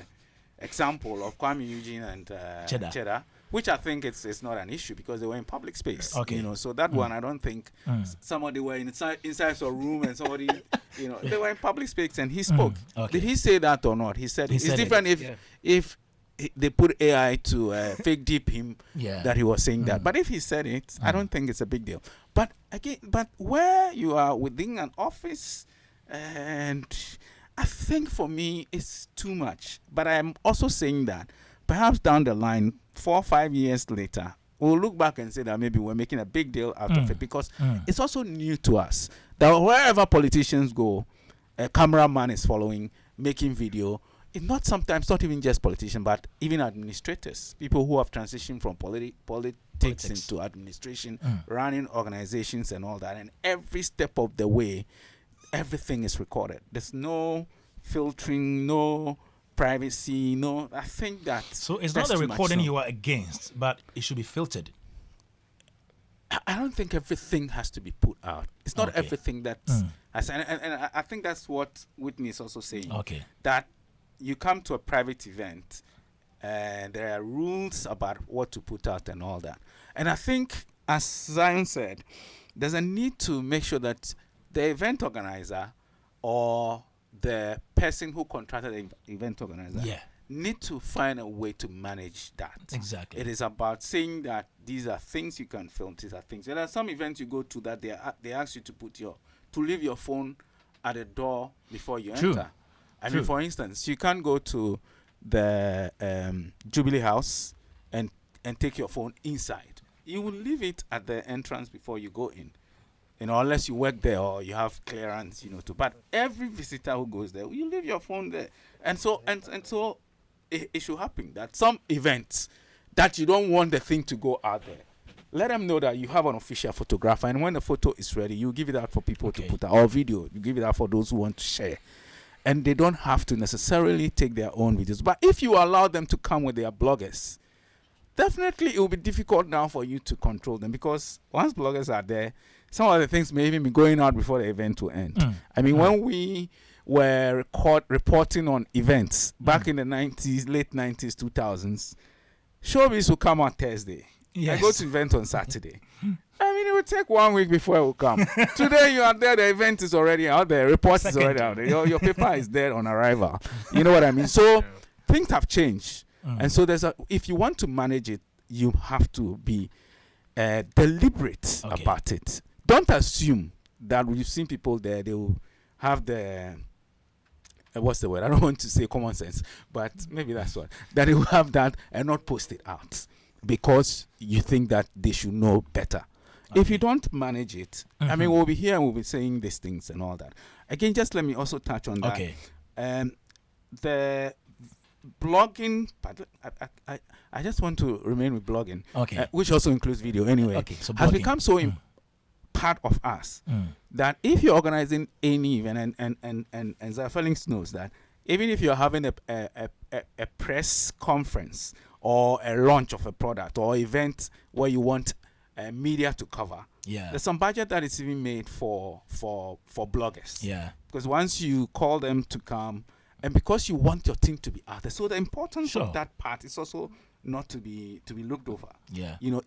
example of Kwame Eugene and Cheddar, which I think it's not an issue because they were in public space. Okay. You know, so that one I don't think somebody were inside a room and somebody, you know, they were in public space and he spoke. Okay. Did he say that or not? He said it's different if they put AI to fake deep him that he was saying that. But if he said it, I don't think it's a big deal. But again, where you are within an office, and I think for me it's too much. But I'm also saying that perhaps down the line, 4 or 5 years later, we'll look back and say that maybe we're making a big deal out of it because it's also new to us that wherever politicians go, a cameraman is following, making video. It's not even just politicians, but even administrators, people who have transitioned from politics into administration, running organizations and all that. And every step of the way, everything is recorded. There's no filtering, no privacy, no. I think that. So it's not the recording you are against, but it should be filtered. I don't think everything has to be put out. It's not everything that. And I think that's what Whitney is also saying. Okay. That you come to a private event and there are rules about what to put out and all that. And I think, as Zion said, there's a need to make sure that the event organizer or the person who contracted the event organizer need to find a way to manage that. Exactly. It is about saying that these are things you can film. These are things. There are some events you go to that they ask you to leave your phone at the door before you True. enter. I True. mean, for instance, you can't go to the Jubilee House and take your phone inside. You will leave it at the entrance before you go in. Unless you work there or you have clearance, but every visitor who goes there, you leave your phone there. And so it should happen that some events that you don't want the thing to go out there, let them know that you have an official photographer, and when the photo is ready, you give it out for people to put out, or video, you give it out for those who want to share. And they don't have to necessarily take their own videos. But if you allow them to come with their bloggers, definitely it will be difficult now for you to control them, because once bloggers are there, some of the things may even be going out before the event will end. I mean, when we were reporting on events back in the 90s, late 90s, 2000s, showbiz will come on Thursday. Yes. I go to event on Saturday. I mean, it will take 1 week before it will come. Today you are there, the event is already out there, report is already out there. Your paper is there on arrival. You know what I mean? So things have changed. And so if you want to manage it, you have to be deliberate about it. Don't assume that you've seen people there, they will have the what's the word? I don't want to say common sense, but maybe that's what. That they will have that and not post it out because you think that they should know better. If you don't manage it, I mean, we'll be here and we'll be saying these things and all that. Again, just let me also touch on that. The blogging, I just want to remain with blogging, which also includes video anyway, so has become so part of us that if you're organizing any event, and Felix knows that even if you're having a press conference or a launch of a product or event where you want media to cover, there's some budget that is even made for bloggers. Because once you call them to come, and because you want your thing to be out there, so the importance of that part is also not to be looked over.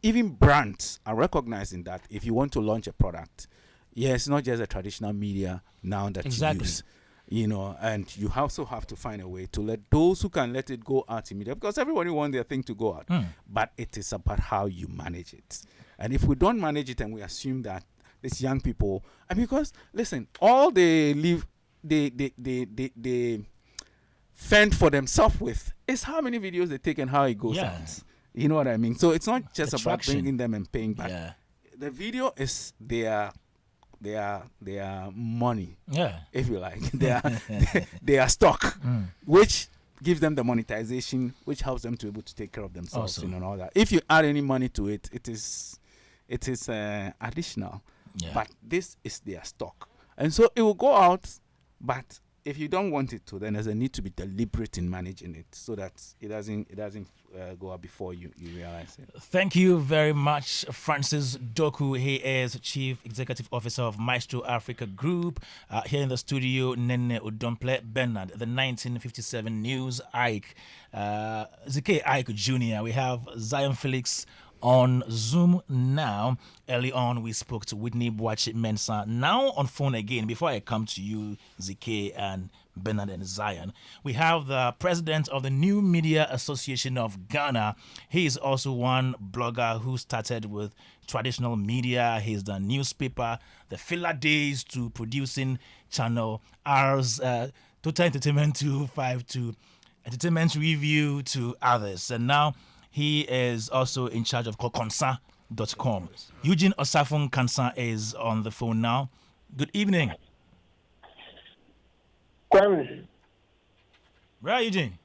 Even brands are recognizing that if you want to launch a product, it's not just a traditional media now that you use. And you also have to find a way to let those who can let it go out in media, because everybody wants their thing to go out. But it is about how you manage it. And if we don't manage it and we assume that these young people, and because listen, all they live, they fend for themselves with is how many videos they take and how it goes out. You know what I mean? So it's not just about bringing them and paying back. The video is their money, if you like. They are stock, which gives them the monetization, which helps them to be able to take care of themselves and all that. If you add any money to it, it is additional. But this is their stock, and so it will go out. But if you don't want it to, then there's a need to be deliberate in managing it so that it doesn't go out before you realize it. Thank you very much, Francis Doku. He is Chief Executive Officer of Maestro Africa Group. Here in the studio, Nene Udomple Bernard, the 1957 News Ike, ZK Ike Jr. We have Zion Felix on Zoom now. Early on, we spoke to Whitney Boachi Mensah. Now on phone again, before I come to you, ZK and Bernard and Zion, we have the president of the New Media Association of Ghana. He is also one blogger who started with traditional media. He's done newspaper, the Filler Days, to producing Channel R's Total Entertainment 252, Entertainment Review, to others. And now he is also in charge of Kokonsa.com. Eugene Osafon Kansa is on the phone now. Good evening. Kwame. Where are you, Eugene?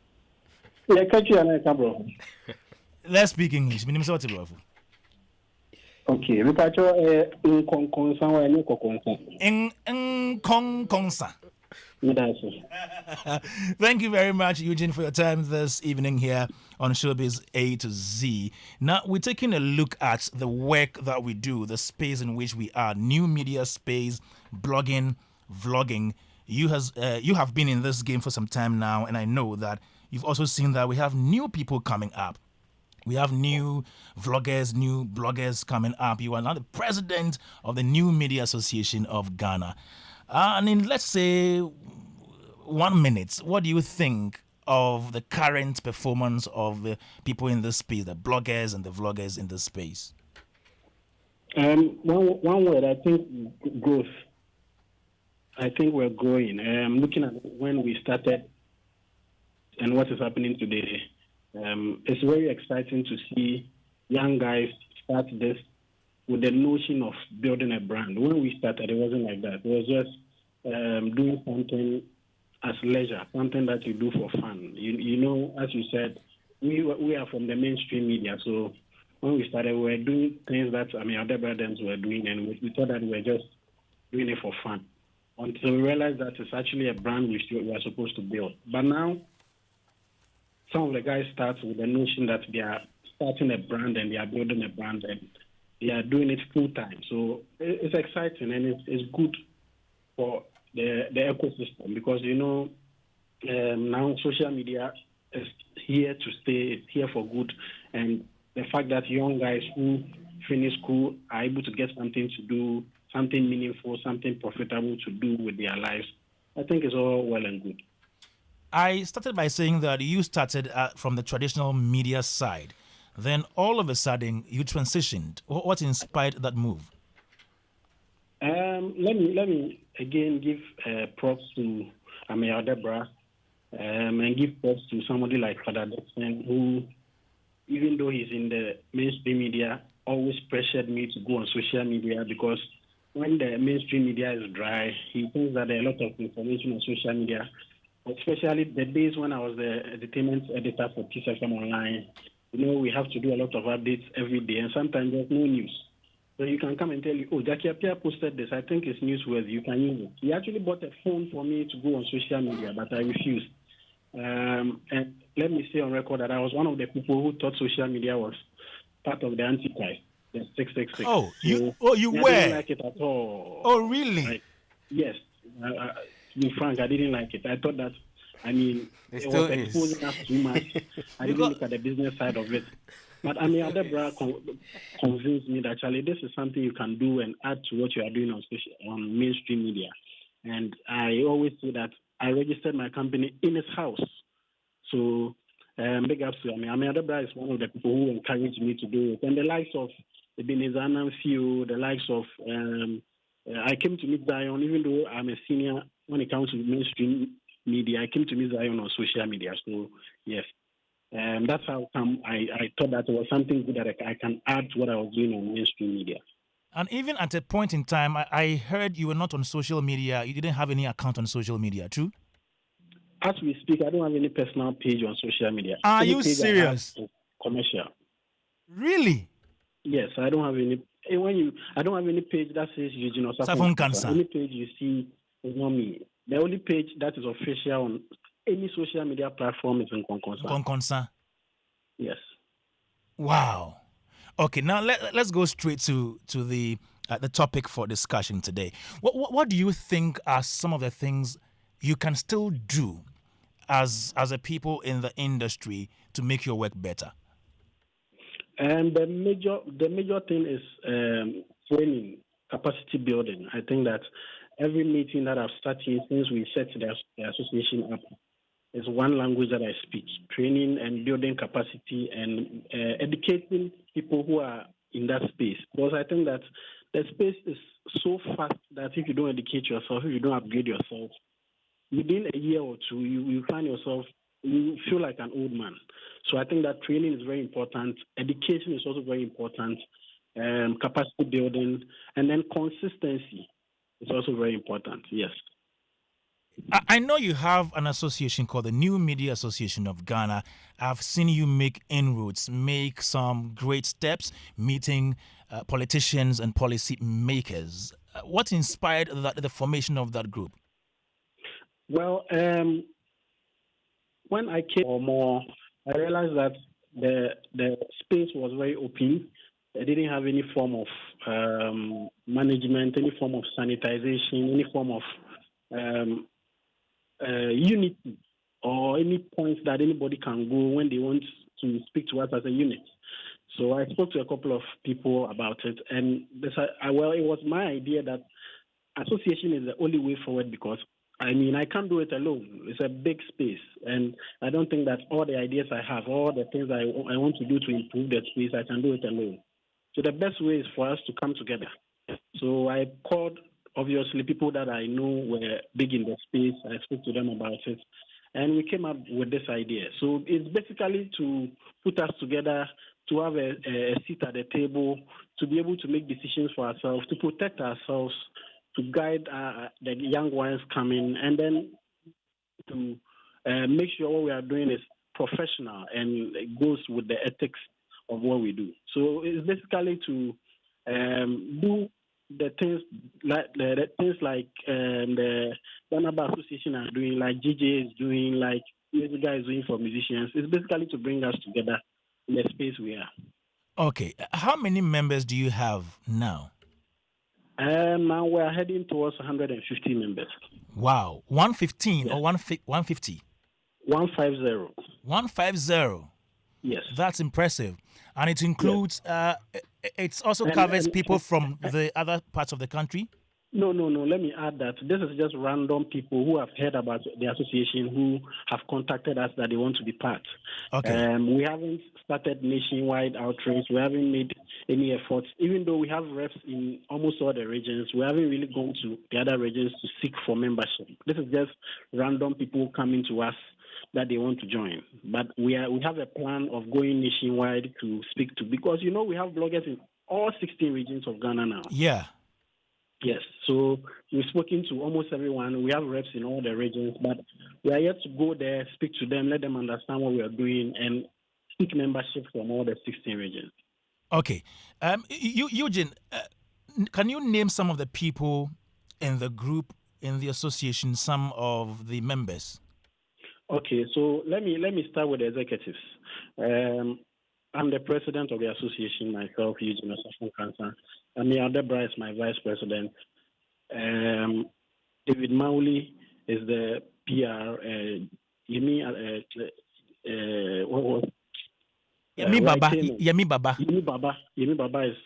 Yeah, catch you on bro. Let's speak English. My name is Wati, bro. Okay, we catch you in Kokonsa or any Kokonsa. In Kokonsa. Yes. Thank you very much, Eugene, for your time this evening here on Showbiz A to Z. Now, we're taking a look at the work that we do, the space in which we are, new media space, blogging, vlogging. You have been in this game for some time now, and I know that you've also seen that we have new people coming up. We have new vloggers, new bloggers coming up. You are now the president of the New Media Association of Ghana. And in, let's say, 1 minute, what do you think of the current performance of the people in this space, the bloggers and the vloggers in this space? One word, I think growth. I think we're growing. Looking at when we started and what is happening today, it's very exciting to see young guys start this with the notion of building a brand. When we started, it wasn't like that. It was just doing something as leisure, something that you do for fun. You know, as you said, we are from the mainstream media, so when we started, we were doing things that other brothers were doing, and we thought that we were just doing it for fun. Until we realized that it's actually a brand we are supposed to build. But now, some of the guys start with the notion that they are starting a brand and they are building a brand and they are doing it full time. So it's exciting and it's good for the ecosystem because, now social media is here to stay, it's here for good. And the fact that young guys who finish school are able to get something to do, something meaningful, something profitable to do with their lives, I think it's all well and good. I started by saying that you started from the traditional media side. Then all of a sudden you transitioned. What inspired that move? Let me again give props to Amir Debra and give props to somebody like Father Dixon, who, even though he's in the mainstream media, always pressured me to go on social media because when the mainstream media is dry, he thinks that there are a lot of information on social media, especially the days when I was the entertainment editor for TSFM Online. We have to do a lot of updates every day, and sometimes there's no news. So you can come and tell you, Jackie Appiah posted this, I think it's newsworthy, you can use it. He actually bought a phone for me to go on social media, but I refused. And let me say on record that I was one of the people who thought social media was part of the Antichrist, the 666. Oh, you were? I didn't like it at all. Oh, really? Yes. To be frank, I didn't like it. I thought that, it was exposing us too much. I didn't look at the business side of it. But Adebra convinced me that, Charlie, this is something you can do and add to what you are doing on mainstream media. And I always say that I registered my company in his house. So big ups to Adebra is one of the people who encouraged me to do it. And the likes of Ebenezer Anamfio, the likes of I came to meet Zion, even though I'm a senior when it comes to mainstream media, I came to meet Zion on social media. So, yes. That's how come I thought that it was something good that I can add to what I was doing on mainstream media. And even at a point in time, I heard you were not on social media. You didn't have any account on social media, true? As we speak, I don't have any personal page on social media. Are you serious? Commercial. Really? Yes, I don't have any. I don't have any page that says Eugene or Safon Cancer. Any page you see is not me. The only page that is official on any social media platform is in Konkonsa. Yes. Wow. Okay, now let's go straight to the topic for discussion today. What do you think are some of the things you can still do as a people in the industry to make your work better? And the major thing is training, capacity building. I think that every meeting that I've started since we set the association up is one language that I speak: training and building capacity and educating people who are in that space. Because I think that the space is so fast that if you don't educate yourself, if you don't upgrade yourself, within a year or two, you find yourself, you feel like an old man. So I think that training is very important. Education is also very important. Capacity building, and then consistency is also very important. Yes. I know you have an association called the New Media Association of Ghana. I've seen you make inroads, make some great steps, meeting politicians and policy makers. What inspired the formation of that group? Well, when I came or more, I realized that the space was very open. I didn't have any form of management, any form of sanitization, any form of unity, or any points that anybody can go when they want to speak to us as a unit. So I spoke to a couple of people about it, and it was my idea that association is the only way forward because I mean, I can't do it alone. It's a big space, and I don't think that all the ideas I have, all the things I want to do to improve the space, I can do it alone. So the best way is for us to come together. So I called, obviously, people that I know were big in the space. I spoke to them about it, and we came up with this idea. So it's basically to put us together, to have a seat at the table, to be able to make decisions for ourselves, to protect ourselves, to guide the young ones coming, and then to make sure what we are doing is professional and it goes with the ethics of what we do. So it's basically to do the things like the Barnaba Association are doing, like GJ is doing, like music guys doing for musicians. It's basically to bring us together in the space we are. Okay. How many members do you have now? Now we're heading towards 150 members. Wow. 115 or 150? 150. 150. Yes. That's impressive. And it includes, it also covers people from the other parts of the country? No. Let me add that this is just random people who have heard about the association who have contacted us that they want to be part. Okay. We haven't started nationwide outreach. We haven't made any efforts. Even though we have reps in almost all the regions, we haven't really gone to the other regions to seek for membership. This is just random people coming to us that they want to join. But we have a plan of going nationwide to speak to, because, we have bloggers in all 16 regions of Ghana now. Yeah. Yes, so we've spoken to almost everyone. We have reps in all the regions, but we are yet to go there, speak to them, let them understand what we are doing, and seek membership from all the 16 regions. Okay. Eugene, can you name some of the people in the group, in the association, some of the members? Okay, so let me start with the executives. I'm the president of the association myself, Eugene Cancer. Amir Debra is my vice president. David Mauli is the PR. Yemi Baba is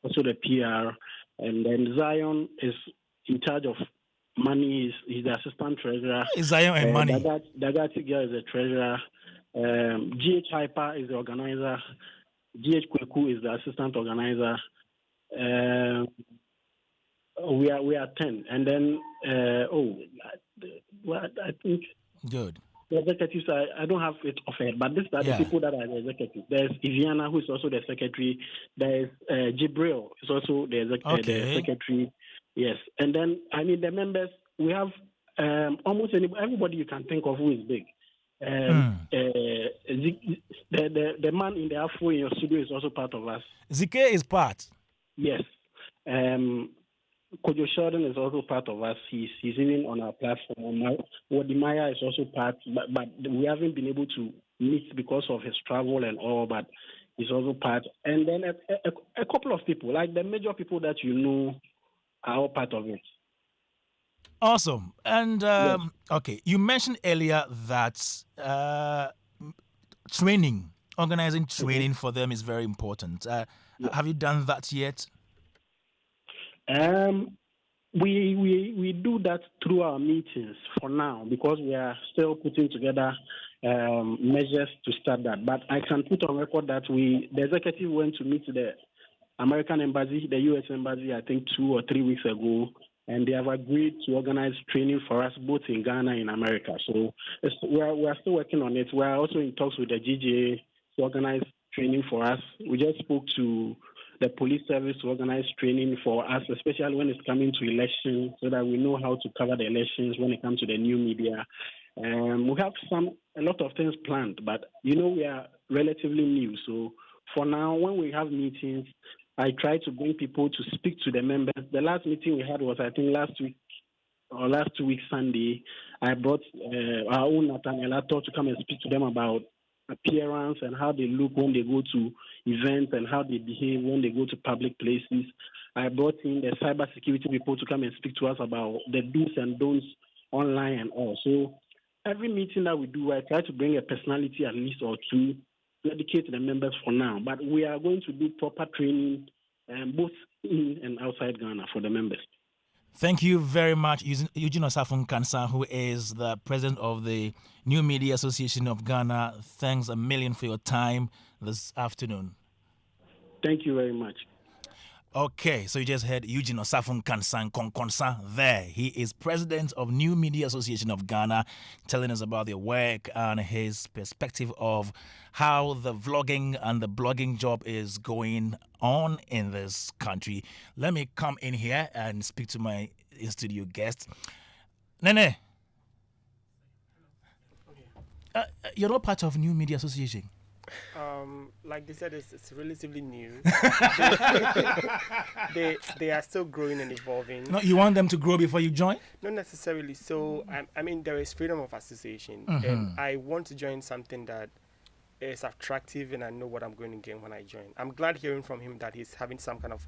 also the PR, and then Zion is in charge of money. He's the assistant treasurer. Zion and money. Dagati Girl is the treasurer. GH Hyper is the organizer. GH Kweku is the assistant organizer. We are 10, and then I think good. The executives, I don't have it offhand, but these are the people that are the executives. There's Iviana, who is also the secretary. There's Jibril, is also the secretary. Yes, and then the members. We have almost everybody you can think of who is big. The man in the Afro in your studio is also part of us. Zike is part. Yes. Kojo Sheldon is also part of us. He's even on our platform. Wodimaya is also part, but we haven't been able to meet because of his travel and all, but he's also part. And then a couple of people, like the major people that you know, are all part of it. Awesome. And, yes. Okay, you mentioned earlier that organizing training for them is very important. Have you done that yet? We do that through our meetings for now, because we are still putting together measures to start that. But I can put on record that the executive went to meet the American embassy, the U.S. embassy, I think 2 or 3 weeks ago, and they have agreed to organize training for us both in Ghana and America. So we are still working on it. We are also in talks with the GGA to organize training for us. We just spoke to the police service to organize training for us, especially when it's coming to elections, so that we know how to cover the elections when it comes to the new media. We have a lot of things planned, but we are relatively new. So for now, when we have meetings, I try to bring people to speak to the members. The last meeting we had was, I think, last 2 weeks Sunday. I brought our own Nathaniel Ato to come and speak to them about appearance and how they look when they go to events and how they behave when they go to public places. I brought in the cybersecurity people to come and speak to us about the do's and don'ts online and all. So every meeting that we do, I try to bring a personality at least or two to educate the members for now. But we are going to do proper training both in and outside Ghana for the members. Thank you very much, Eugene Osafun Kansa, who is the president of the New Media Association of Ghana. Thanks a million for your time this afternoon. Thank you very much. Okay, so you just heard Eugene Osafun Kansan Konkonsa there. He is president of New Media Association of Ghana, telling us about their work and his perspective of how the vlogging and the blogging job is going on in this country. Let me come in here and speak to my in-studio guest. Nene, you're not part of New Media Association. Like they said, it's relatively new. they are still growing and evolving. No, you want them to grow before you join? Not necessarily. So I mean, there is freedom of association, Mm-hmm. and I want to join something that is attractive, and I know what I'm going to get when I join. I'm glad hearing from him that he's having some kind of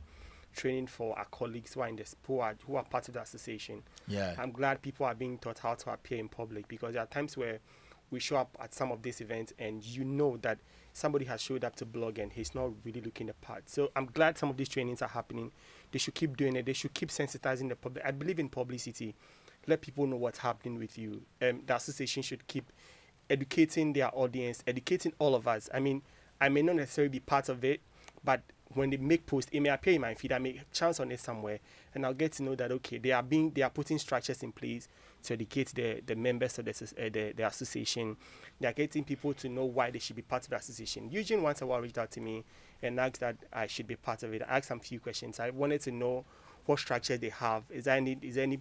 training for our colleagues who are in this who are part of the association. Yeah. I'm glad people are being taught how to appear in public, because there are times where we show up at some of these events and you know that somebody has showed up to blog and he's not really looking the part. So I'm glad some of these trainings are happening. They should keep doing it. They should keep sensitizing the public. I believe in publicity. Let people know what's happening with you. The association should keep educating their audience, educating all of us. I mean, I may not necessarily be part of it, but when they make posts, it may appear in my feed. I may chance on it somewhere, and I'll get to know that okay, they are putting structures in place to educate the members of the association. They are getting people to know why they should be part of the association. Eugene once a while reached out to me and asked that I should be part of it. I asked him a few questions. I wanted to know what structure they have. Is there any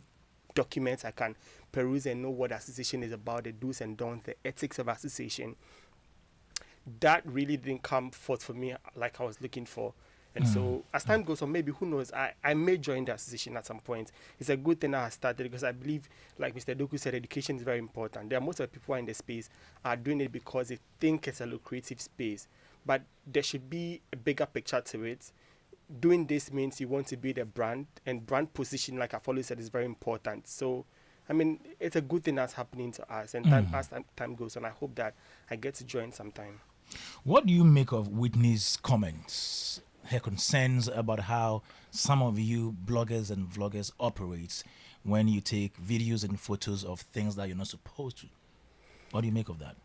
documents I can peruse and know what the association is about, the do's and don'ts, the ethics of association. That really didn't come forth for me like I was looking for. And so as time goes on, maybe, who knows, I may join the association at some point. It's a good thing I started, because I believe, like Mr. Doku said, education is very important. There are most of the people who are in the space are doing it because they think it's a lucrative space. But there should be a bigger picture to it. Doing this means you want to build a brand, and brand position, like I've always said, is very important. So, I mean, it's a good thing that's happening to us. And as time goes on, I hope that I get to join sometime. What do you make of Whitney's comments, her concerns about how some of you bloggers and vloggers operate when you take videos and photos of things that you're not supposed to? What do you make of that?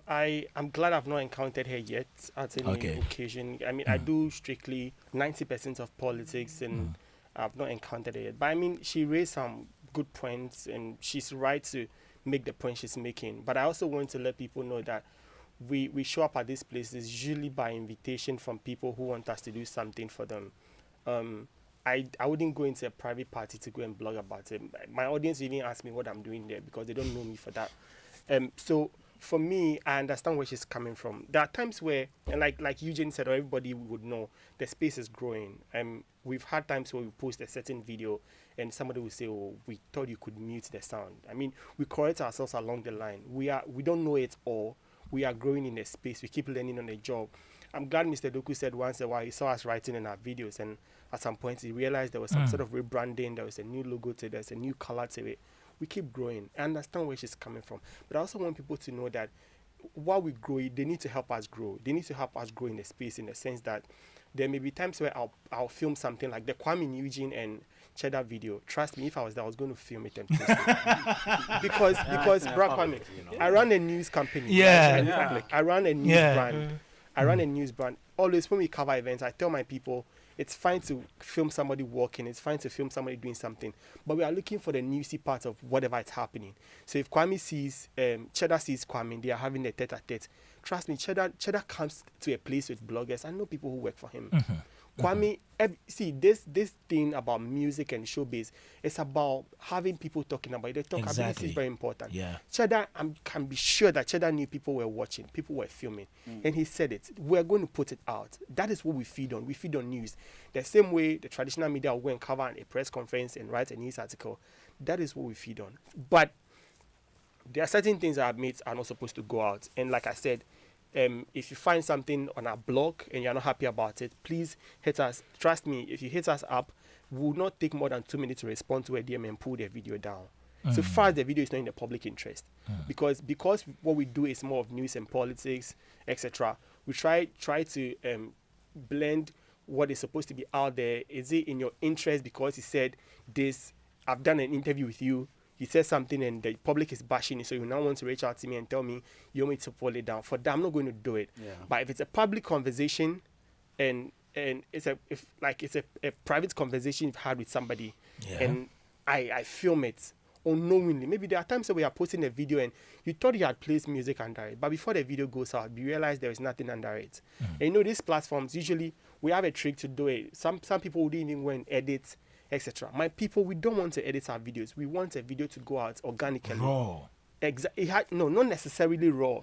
I'm glad I've not encountered her yet at any occasion. I mean, I do strictly 90% of politics, and I've not encountered her yet. But I mean, she raised some good points, and she's right to make the point she's making. But I also want to let people know that we show up at these places usually by invitation from people who want us to do something for them. I wouldn't go into a private party to go and blog about it. My audience even ask me what I'm doing there, because they don't know me for that. So for me, I understand where she's coming from. There are times where, and like Eugene said, or everybody would know, the space is growing. We've had times where we post a certain video and somebody will say, oh, we thought you could mute the sound. I mean, we correct ourselves along the line. We don't know it all. We are growing in the space. We keep learning on the job. I'm glad Mr. Doku said once in a while he saw us writing in our videos, and at some point he realized there was some sort of rebranding, there was a new logo to it, there's a new color to it. We keep growing. I understand where she's coming from. But I also want people to know that while we grow, they need to help us grow. They need to help us grow in the space, in the sense that there may be times where I'll film something like the Kwame Eugene and Cheddar video. Trust me, if I was there, I was going to film it and post it. because Bra Kwame, I run a news company. I run a news brand. I run a news brand. Always when we cover events, I tell my people, it's fine to film somebody walking, it's fine to film somebody doing something, but we are looking for the newsy part of whatever is happening. So if Kwame sees, Cheddar sees Kwame, they are having a tete-a-tete. Trust me, Cheddar comes to a place with bloggers. I know people who work for him. Kwame, see, this thing about music and showbiz, it's about having people talking about it. The talkability is very important. Yeah. Cheddar, I can be sure that Cheddar knew people were watching, people were filming, and he said it. We're going to put it out. That is what we feed on. We feed on news. The same way the traditional media will go and cover a press conference and write a news article. That is what we feed on. But there are certain things that our mates are not supposed to go out. And like I said, if you find something on our blog and you're not happy about it, please hit us. Trust me, if you hit us up, we will not take more than 2 minutes to respond to a DM and pull the video down. So far as the video is not in the public interest. Because what we do is more of news and politics, etc. We try to blend what is supposed to be out there. Is it in your interest because he said this I've done an interview with you. You said something and the public is bashing it, so you now want to reach out to me and tell me you want me to pull it down. For that, I'm not going to do it. Yeah. But if it's a public conversation and it's a private conversation you've had with somebody, and I film it unknowingly. Maybe there are times that we are posting a video and you thought you had placed music under it, but before the video goes out, you realize there is nothing under it. And you know, these platforms, usually we have a trick to do it. Some people would even go and edit, etc. My people, we don't want to edit our videos. We want a video to go out organically. Raw. No, not necessarily raw.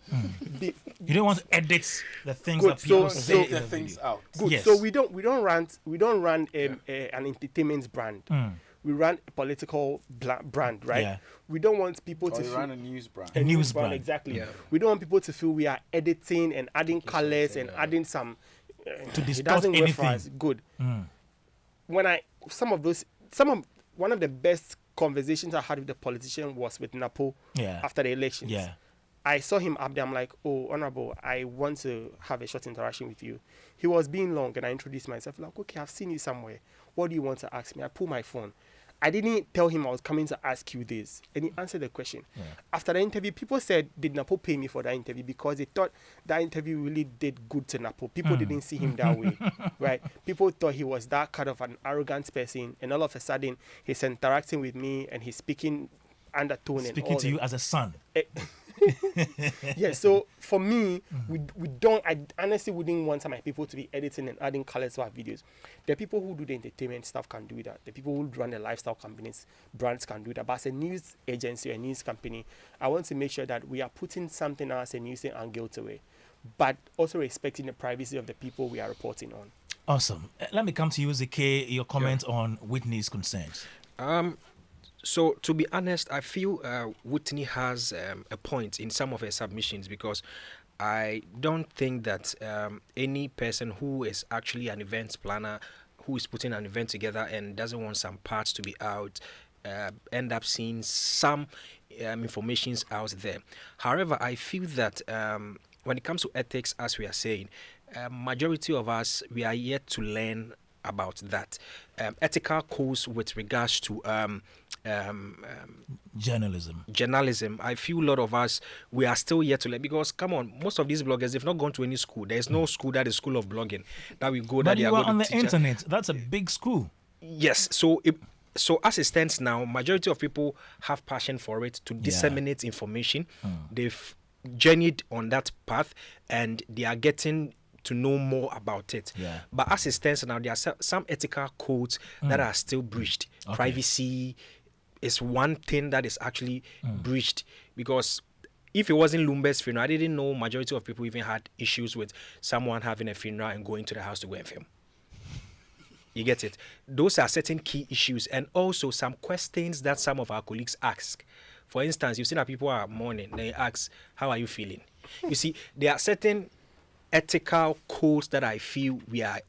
You don't want to edit the things Good, that people so- say. Take the in the things video. out. Good. Yes. So we don't run an entertainment brand. We run a political brand, right? Yeah. We don't want people Or to you feel run a news brand. A news brand. exactly. Yeah. We don't want people to feel we are editing and adding colors and adding some To it distort doesn't work for anything. us. Good. One of the best conversations I had with the politician was with Napo Yeah. after the elections. Yeah. I saw him up there. I'm like, oh, Honorable, I want to have a short interaction with you. He was being long, and I introduced myself. Like, okay, I've seen you somewhere. What do you want to ask me? I pull my phone. I didn't tell him I was coming to ask you this, and he answered the question. After the interview, people said, did Napo pay me for that interview? Because they thought that interview really did good to Napo. People didn't see him that way, right? People thought he was that kind of an arrogant person, and all of a sudden, he's interacting with me, and he's speaking undertone and Speaking all to you as a son. Yeah, so for me, we don't. I honestly wouldn't want my people to be editing and adding colors to our videos. The people who do the entertainment stuff can do that. The people who run the lifestyle companies, brands can do that. But as a news agency or a news company, I want to make sure that we are putting something as a news angle to it, but also respecting the privacy of the people we are reporting on. Awesome. Let me come to you, ZK, your comment on Whitney's concerns. So to be honest, I feel Whitney has a point in some of her submissions, because I don't think that any person who is actually an event planner, who is putting an event together and doesn't want some parts to be out, end up seeing some informations out there. However, I feel that when it comes to ethics, as we are saying, majority of us, we are yet to learn about that. Ethical codes with regards to journalism, I feel a lot of us, we are still yet to learn, because come on, most of these bloggers, they've not gone to any school. There's no school that is school of blogging that we go But that they you are are going on to the teach us. internet. That's a big school. Yes, so as it stands now, majority of people have passion for it to disseminate information. They've journeyed on that path and they are getting to know more about it. But as it stands now, there are some ethical codes that are still breached. Privacy is one thing that is actually breached, because if it wasn't Lumbe's funeral, I didn't know majority of people even had issues with someone having a funeral and going to the house to go and film. You get it? Those are certain key issues, and also some questions that some of our colleagues ask. For instance, you've seen that people are mourning, they ask, how are you feeling? You see, there are certain ethical codes that I feel we are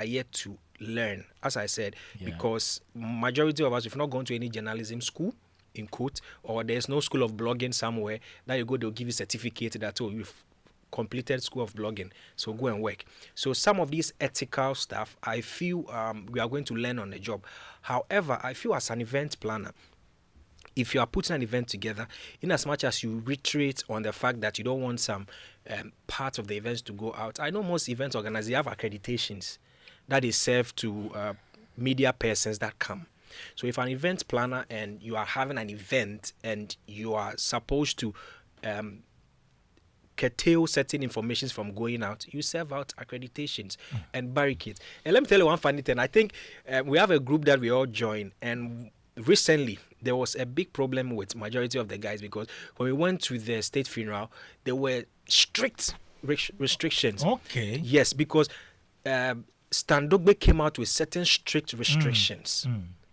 yet to learn, as I said, because majority of us, if not gone to any journalism school, in quote, or there's no school of blogging somewhere that you go, they'll give you a certificate that, oh, you've completed school of blogging, so go and work. So some of these ethical stuff, I feel we are going to learn on the job. However, I feel as an event planner, if you are putting an event together, in as much as you reiterate on the fact that you don't want some part of the events to go out, I know most event organizers, they have accreditations that is served to media persons that come. So if an event planner and you are having an event and you are supposed to curtail certain information from going out, you serve out accreditations and barricades. And let me tell you one funny thing. I think we have a group that we all join, and recently there was a big problem with majority of the guys, because when we went to the state funeral, there were strict restrictions. Okay. Yes, because Standogbe came out with certain strict restrictions.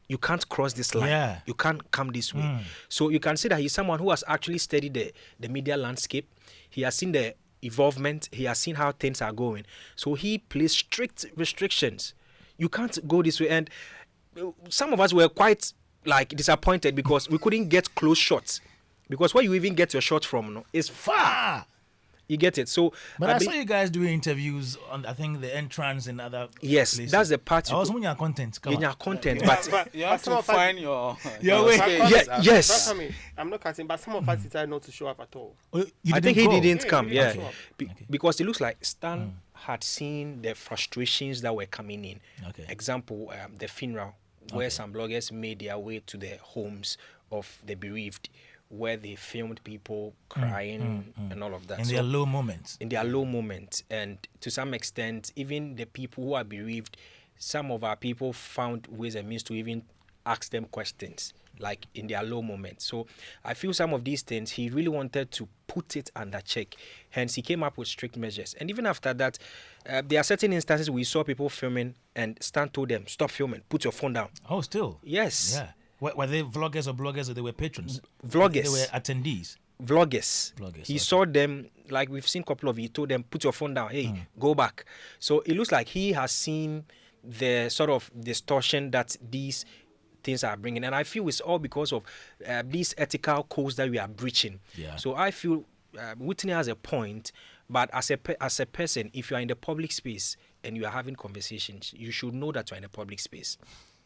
You can't cross this line. You can't come this way. So you can see that he's someone who has actually studied the media landscape. He has seen the evolvement. He has seen how things are going. So he placed strict restrictions. You can't go this way. And some of us were quite disappointed because we couldn't get close shots. Because where you even get your shot from is far. You get it? So, But I saw you guys doing interviews on, I think, the entrance and other yes, places. that's the part. I was on your content. Come in on. your content, but You have to find your way. yes. I'm not cutting, but some of us decided not to show up at all. Oh, you I think he didn't go? didn't come. Yeah, Yeah, he didn't show up. because it looks like Stan had seen the frustrations that were coming in. Okay. Example, the funeral, where some bloggers made their way to the homes of the bereaved, where they filmed people crying and all of that. In So- their low moments. in their low moments, and to some extent, even the people who are bereaved, some of our people found ways and means to even ask them questions, like in their low moments. So I feel some of these things he really wanted to put it under check. Hence, he came up with strict measures. And even after that, there are certain instances we saw people filming, and Stan told them, "Stop filming. Put your phone down." Oh, still? Yes. Yeah. Were they vloggers or bloggers, or they were patrons? Vloggers. They were attendees. Vloggers. He okay. saw them, like we've seen a couple of you, told them, "Put your phone down. Hey, go back." So it looks like he has seen the sort of distortion that these things are bringing, and I feel it's all because of these ethical codes that we are breaching. Yeah. So I feel Whitney has a point, but as a person, if you are in the public space and you are having conversations, you should know that you are in a public space,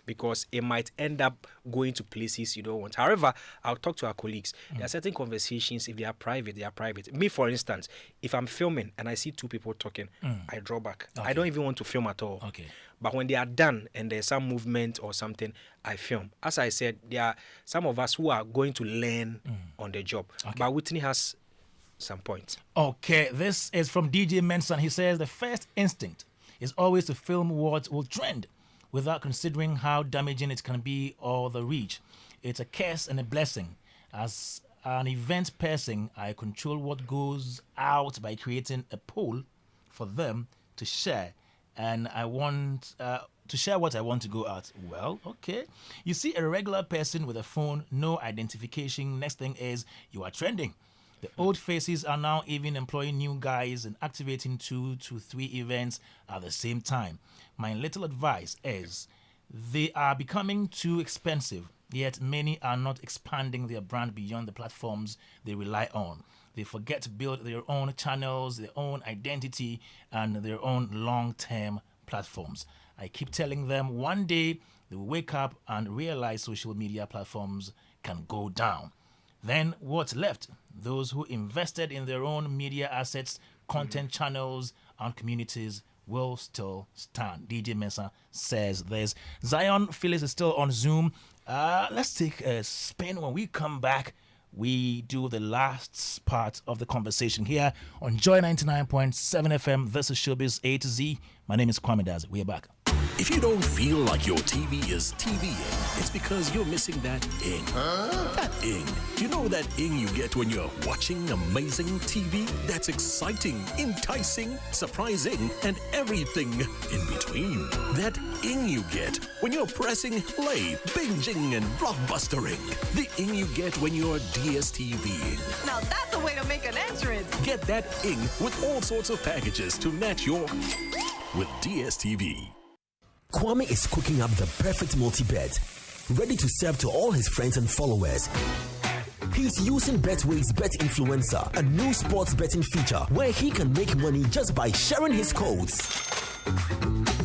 because it might end up going to places you don't want. However, I'll talk to our colleagues. There are certain conversations, if they are private, they are private. Me, for instance, if I'm filming and I see two people talking, I draw back. Okay. I don't even want to film at all. Okay. But when they are done and there's some movement or something, I film. As I said, there are some of us who are going to learn on the job. Okay. But Whitney has some points. Okay, this is from DJ Menson. He says the first instinct is always to film what will trend without considering how damaging it can be or the reach. It's a curse and a blessing. As an event person, I control what goes out by creating a poll for them to share. And I want to share what I want to go out. Well, okay. You see a regular person with a phone, no identification. Next thing is you are trending. The old faces are now even employing new guys and activating 2 to 3 events at the same time. My little advice is they are becoming too expensive, yet many are not expanding their brand beyond the platforms they rely on. They forget to build their own channels, their own identity, and their own long-term platforms. I keep telling them one day they will wake up and realize social media platforms can go down. Then what's left? Those who invested in their own media assets, content channels, and communities will still stand. DJ Mensah says this. Zion Phyllis is still on Zoom. Let's take a spin. When we come back, we do the last part of the conversation here on Joy 99.7 FM. This is Showbiz A to Z. My name is Kwame Dadzie. We are back. If you don't feel like your TV is TVing, it's because you're missing that ing. That ing. You know that ing you get when you're watching amazing TV? That's exciting, enticing, surprising, and everything in between. That ing you get when you're pressing play, binging, and blockbustering. The ing you get when you're DSTVing. Now that's a way to make an entrance. Get that ing with all sorts of packages to match your with DSTV. Kwame is cooking up the perfect multi-bet, ready to serve to all his friends and followers. He's using Betway's Bet Influencer, a new sports betting feature where he can make money just by sharing his codes.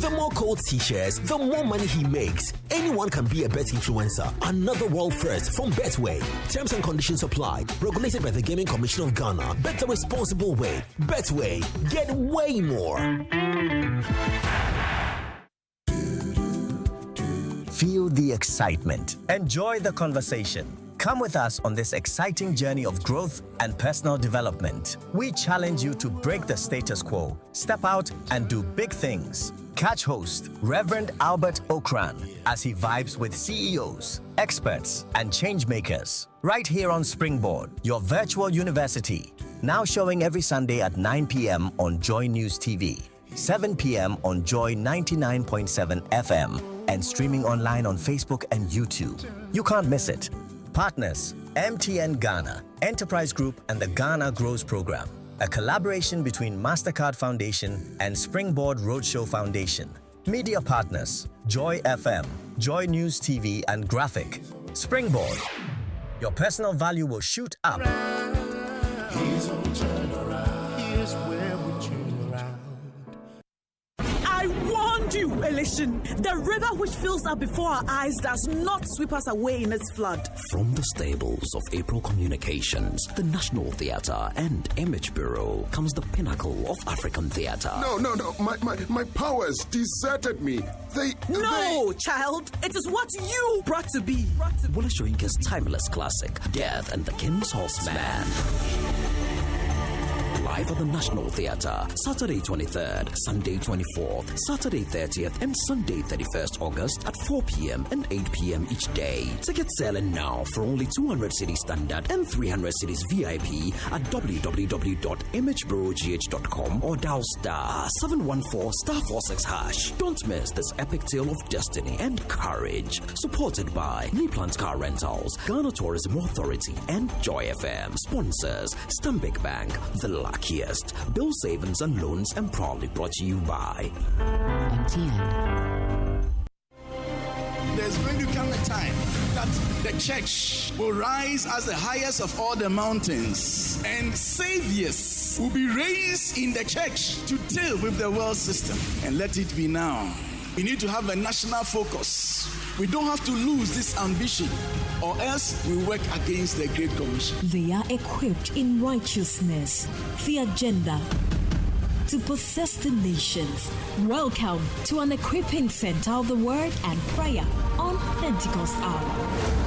The more codes he shares, the more money he makes. Anyone can be a bet influencer. Another world first from Betway. Terms and conditions apply. Regulated by the Gaming Commission of Ghana. Bet the responsible way. Betway. Get way more. Feel the excitement. Enjoy the conversation. Come with us on this exciting journey of growth and personal development. We challenge you to break the status quo, step out and do big things. Catch host Reverend Albert Okran as he vibes with CEOs, experts, and change makers. Right here on Springboard, your virtual university. Now showing every Sunday at 9 p.m. on Joy News TV, 7 p.m. on Joy 99.7 FM, and streaming online on Facebook and YouTube. You can't miss it. Partners, MTN Ghana, Enterprise Group, and the Ghana Grows Program. A collaboration between MasterCard Foundation and Springboard Roadshow Foundation. Media partners, Joy FM, Joy News TV, and Graphic. Springboard. Your personal value will shoot up. He's on turn around. revelation. The river which fills up before our eyes does not sweep us away in its flood. From the stables of April Communications, the National Theatre and Image Bureau comes the pinnacle of African theatre. No. My powers deserted me. No, child. It is what you brought to be. Wole Soyinka's timeless classic, Death and the King's Horseman. Live at the National Theatre, Saturday 23rd, Sunday 24th, Saturday 30th, and Sunday 31st August at 4 p.m. and 8 p.m. each day. Tickets selling now for only 200 cedis standard and 300 cedis VIP at www.imageburowgh.com or dial star 714 star 46 hash. Don't miss this epic tale of destiny and courage. Supported by Neplant Car Rentals, Ghana Tourism Authority, and Joy FM. Sponsors, Stanbic Bank, The Luckiest, Bill Savings and Loans, and proudly brought to you by MTN. There's going to come a time that the church will rise as the highest of all the mountains, and saviors will be raised in the church to deal with the world system. And let it be now. We need to have a national focus. We don't have to lose this ambition, or else we work against the Great Commission. They are equipped in righteousness, the agenda to possess the nations. Welcome to an equipping center of the word and prayer on Pentecost Hour.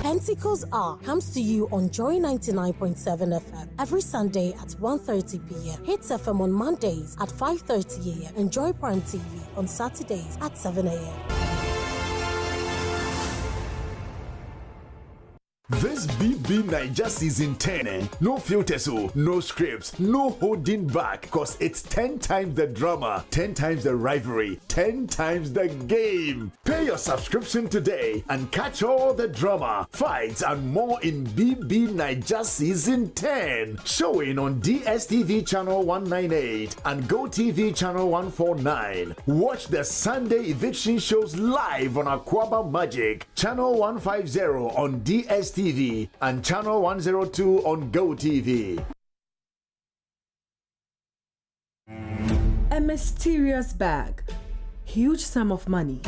Pentecost Hour comes to you on Joy 99.7 FM every Sunday at 1:30 p.m. Hits FM on Mondays at 5:30 a.m. and Joy Prime TV on Saturdays at 7 a.m. This BB Niger season 10, no filters, no scripts, no holding back, cause it's 10 times the drama, 10 times the rivalry, 10 times the game. Pay your subscription today and catch all the drama, fights, and more in BB Niger season 10. Showing on DSTV channel 198 and GoTV channel 149. Watch the Sunday eviction shows live on Aquaba Magic, channel 150 on DSTV. And channel 102 on GoTV. A mysterious bag, huge sum of money,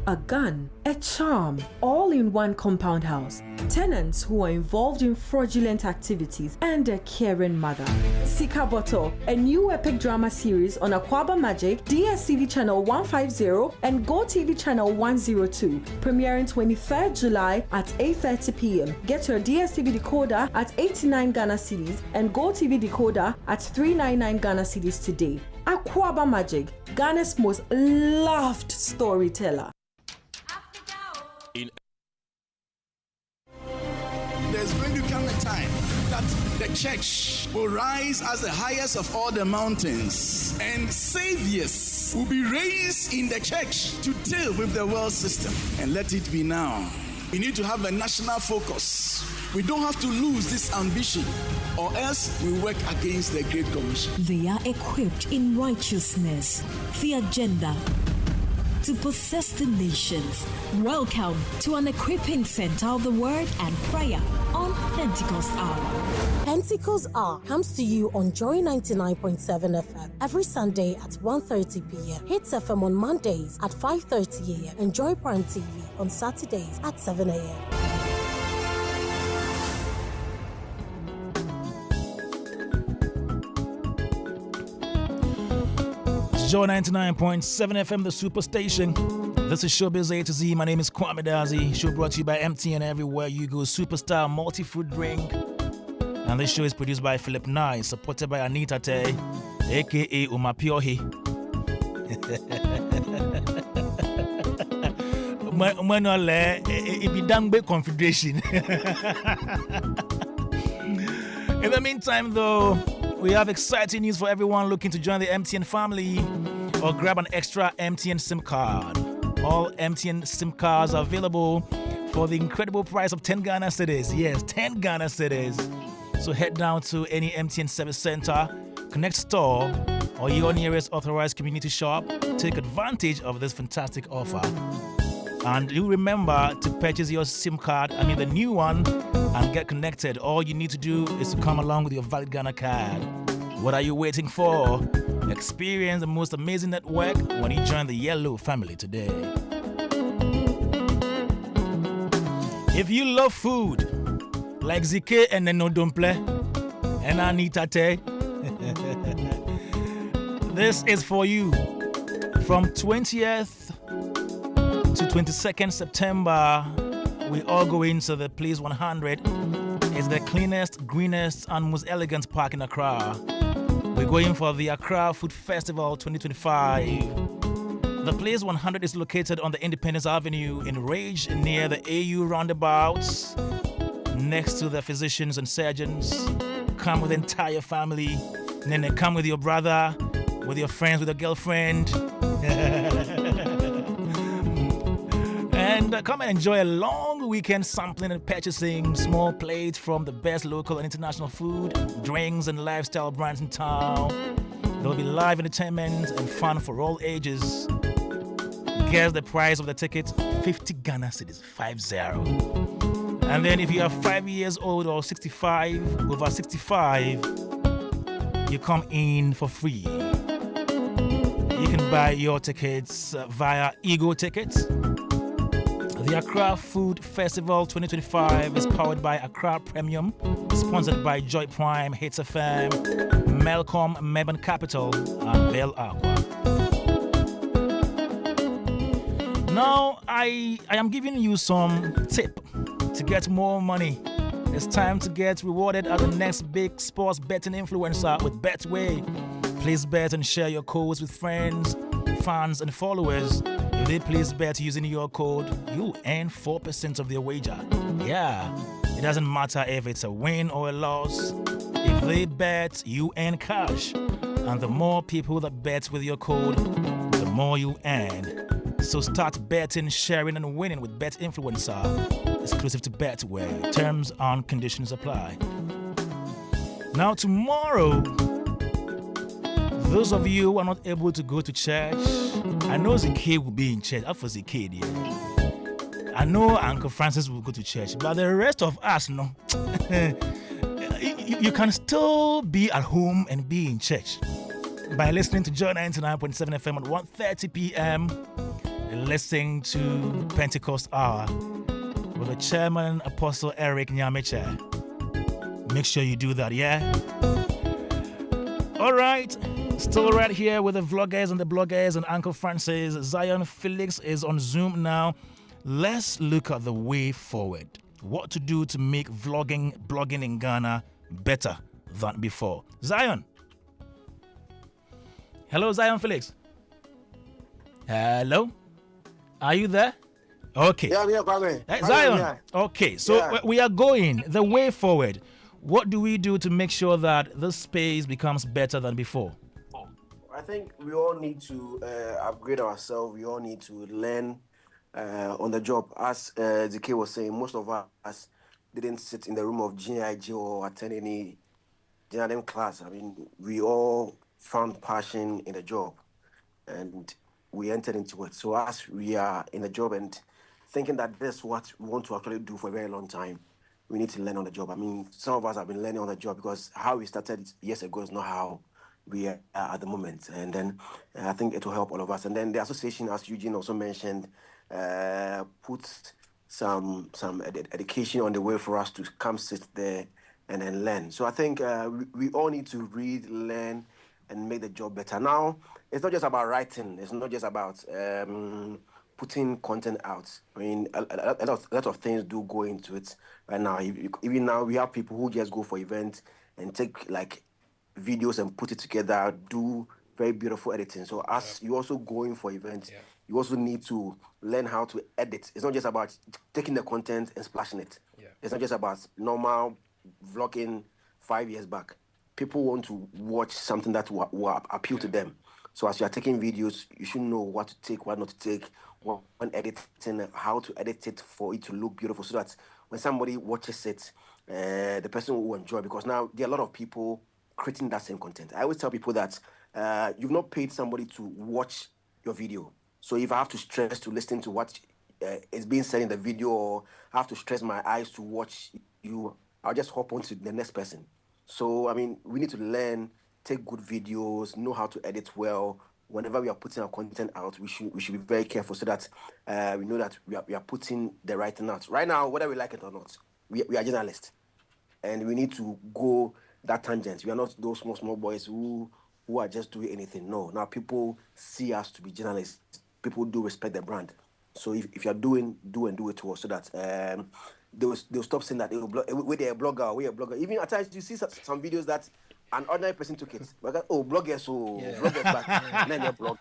a gun, a charm, all in one compound house. Tenants who are involved in fraudulent activities and a caring mother. Sika Bottle, a new epic drama series on Aquaba Magic, DSTV channel 150 and GoTV channel 102, premiering 23rd July at 8:30 p.m. Get your DSTV decoder at 89 Ghana cedis and GoTV decoder at 399 Ghana cedis today. Aquaba Magic, Ghana's most loved storyteller. There's going to come a time that the church will rise as the highest of all the mountains, and saviors will be raised in the church to deal with the world system. And let it be now. We need to have a national focus. We don't have to lose this ambition, or else we work against the Great Commission. They are equipped in righteousness, the agenda to possess the nations. Welcome to an equipping center of the word and prayer on Pentecost Hour. Pentecost Hour comes to you on Joy 99.7 FM every Sunday at 1:30 p.m. Hits FM on Mondays at 5:30 a.m. and Joy Prime TV on Saturdays at 7 a.m. Joy 99.7 FM, the Superstation. This is Showbiz A to Z. My name is Kwame Dadzie. Show brought to you by MTN everywhere you go. Superstar multi-food drink. And this show is produced by Philip Nye, supported by Anita Tay, aka Umapiohi. Manole, Ibidangbe Confederation. In the meantime, though, we have exciting news for everyone looking to join the MTN family or grab an extra MTN SIM card. All MTN SIM cards are available for the incredible price of 10 Ghana cedis. Yes, 10 Ghana cedis. So head down to any MTN service center, Connect store, or your nearest authorized community shop. Take advantage of this fantastic offer. And you remember to purchase your SIM card, the new one, and get connected. All you need to do is to come along with your valid Ghana card. What are you waiting for? Experience the most amazing network when you join the Yellow family today. If you love food, like Zike and Neno Dumple and Anita Te, this is for you. From 20th to 22nd September, we all go into the Place 100. It's the cleanest, greenest, and most elegant park in Accra. We're going for the Accra Food Festival 2025. The Place 100 is located on the Independence Avenue in Rage near the AU roundabouts, next to the physicians and surgeons. Come with the entire family. And then come with your brother, with your friends, with your girlfriend. And come and enjoy a long weekend sampling and purchasing small plates from the best local and international food, drinks, and lifestyle brands in town. There will be live entertainment and fun for all ages. Guess the price of the ticket, 50 Ghana cedis, 50. And then if you are 5 years old or 65, over 65, you come in for free. You can buy your tickets via Ego Tickets. The Accra Food Festival 2025 is powered by Accra Premium, sponsored by Joy Prime, Hits FM, Melcom, Melbourne Capital, and Bell Aqua. Now, I am giving you some tip to get more money. It's time to get rewarded as the next big sports betting influencer with Betway. Please bet and share your codes with friends, fans, and followers. If they place bet using your code, you earn 4% of their wager. Yeah, it doesn't matter if it's a win or a loss. If they bet, you earn cash. And the more people that bet with your code, the more you earn. So start betting, sharing, and winning with Bet Influencer. Exclusive to Betway. Terms and conditions apply. Now tomorrow, those of you who are not able to go to church, I know Zeke will be in church. Up for Zeke, yeah. I know Uncle Francis will go to church, but the rest of us, no. You can still be at home and be in church by listening to Joy 99.7 FM at 1:30 p.m. and listening to Pentecost Hour with the chairman, Apostle Eric Nyameche. Make sure you do that, yeah? All right. Still right here with the vloggers and the bloggers and Uncle Francis. Zion Felix is on Zoom now. Let's look at the way forward. What to do to make blogging in Ghana better than before. Zion. Hello, Zion Felix. Hello. Are you there? Okay. Yeah, Kwame. Zion. Yeah. Okay, so we are going the way forward. What do we do to make sure that this space becomes better than before? I think we all need to upgrade ourselves. We all need to learn on the job. As DK was saying, most of us didn't sit in the room of GIG or attend any general class. I mean, we all found passion in the job and we entered into it. So as we are in the job and thinking that this is what we want to actually do for a very long time, we need to learn on the job. I mean, some of us have been learning on the job because how we started years ago is not how we are at the moment. And then I think it will help all of us. And then the association, as Eugene also mentioned, puts some education on the way for us to come sit there and then learn. So I think we all need to read, learn, and make the job better. Now, it's not just about writing. It's not just about putting content out. I mean, a lot of things do go into it right now. Even now, we have people who just go for events and take like videos and put it together, do very beautiful editing. So as you also going for events, you also need to learn how to edit. It's not just about taking the content and splashing it. It's not just about normal vlogging 5 years back. People want to watch something that will appeal to them. So as you are taking videos, you should know what to take, what not to take, when editing, how to edit it for it to look beautiful, so that when somebody watches it, the person will enjoy. Because now there are a lot of people creating that same content. I always tell people that you've not paid somebody to watch your video. So if I have to stress to listen to what is being said in the video, or I have to stress my eyes to watch you, I'll just hop on to the next person. So, I mean, we need to learn take good videos, know how to edit well. Whenever we are putting our content out, we should be very careful so that we know that we are putting the right thing out. Right now, whether we like it or not, we are journalists, and we need to go that tangent. We are not those small boys who are just doing anything. No, now people see us to be journalists. People do respect the brand. So if you're doing, do it well, so that they'll stop saying that they're a blogger. Even at times you see some videos that an ordinary person took it. But bloggers, so bloggers, but and then they blog.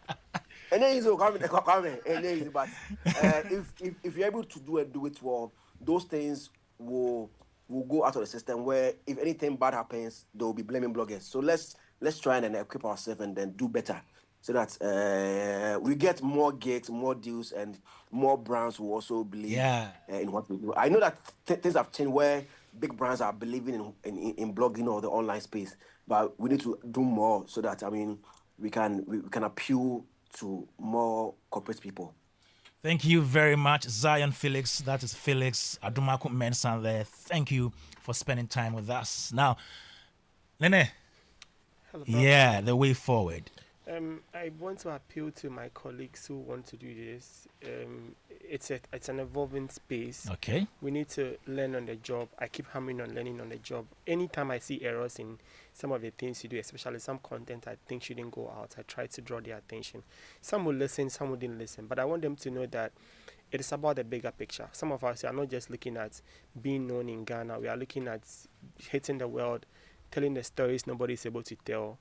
And then he's comment, and then but if you're able to do it well, those things will go out of the system. Where if anything bad happens, they'll be blaming bloggers. So let's try and then equip ourselves and then do better, so that we get more gigs, more deals, and more brands will also believe in what we do. I know that things have changed where big brands are believing in blogging or the online space, but we need to do more so that we can appeal to more corporate people. Thank you very much, Zion Felix. That is Felix Adumaku Mensah there. Thank you for spending time with us. Now, Nene, the way forward. I want to appeal to my colleagues who want to do this. It's an evolving space. Okay. We need to learn on the job. I keep hammering on learning on the job. Anytime I see errors in some of the things you do, especially some content I think shouldn't go out, I try to draw their attention. Some will listen, some wouldn't listen. But I want them to know that it is about the bigger picture. Some of us are not just looking at being known in Ghana. We are looking at hitting the world, telling the stories nobody is able to tell.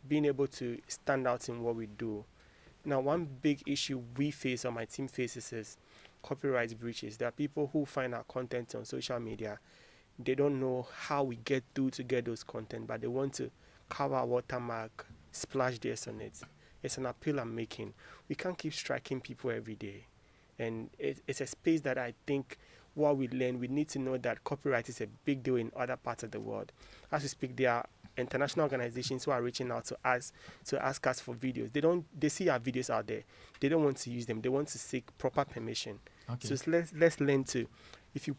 Being able to stand out in what we do. Now, one big issue we face, or my team faces, is copyright breaches. There are people who find our content on social media. They don't know how we get through to get those content, but they want to cover our watermark, splash this on it. It's an appeal I'm making. We can't keep striking people every day. And it's a space that I think what we learn, we need to know that copyright is a big deal in other parts of the world. As we speak, there are international organizations who are reaching out to us to ask us for videos. They see our videos out there. They don't want to use them. They want to seek proper permission. Okay. So let's learn to, if you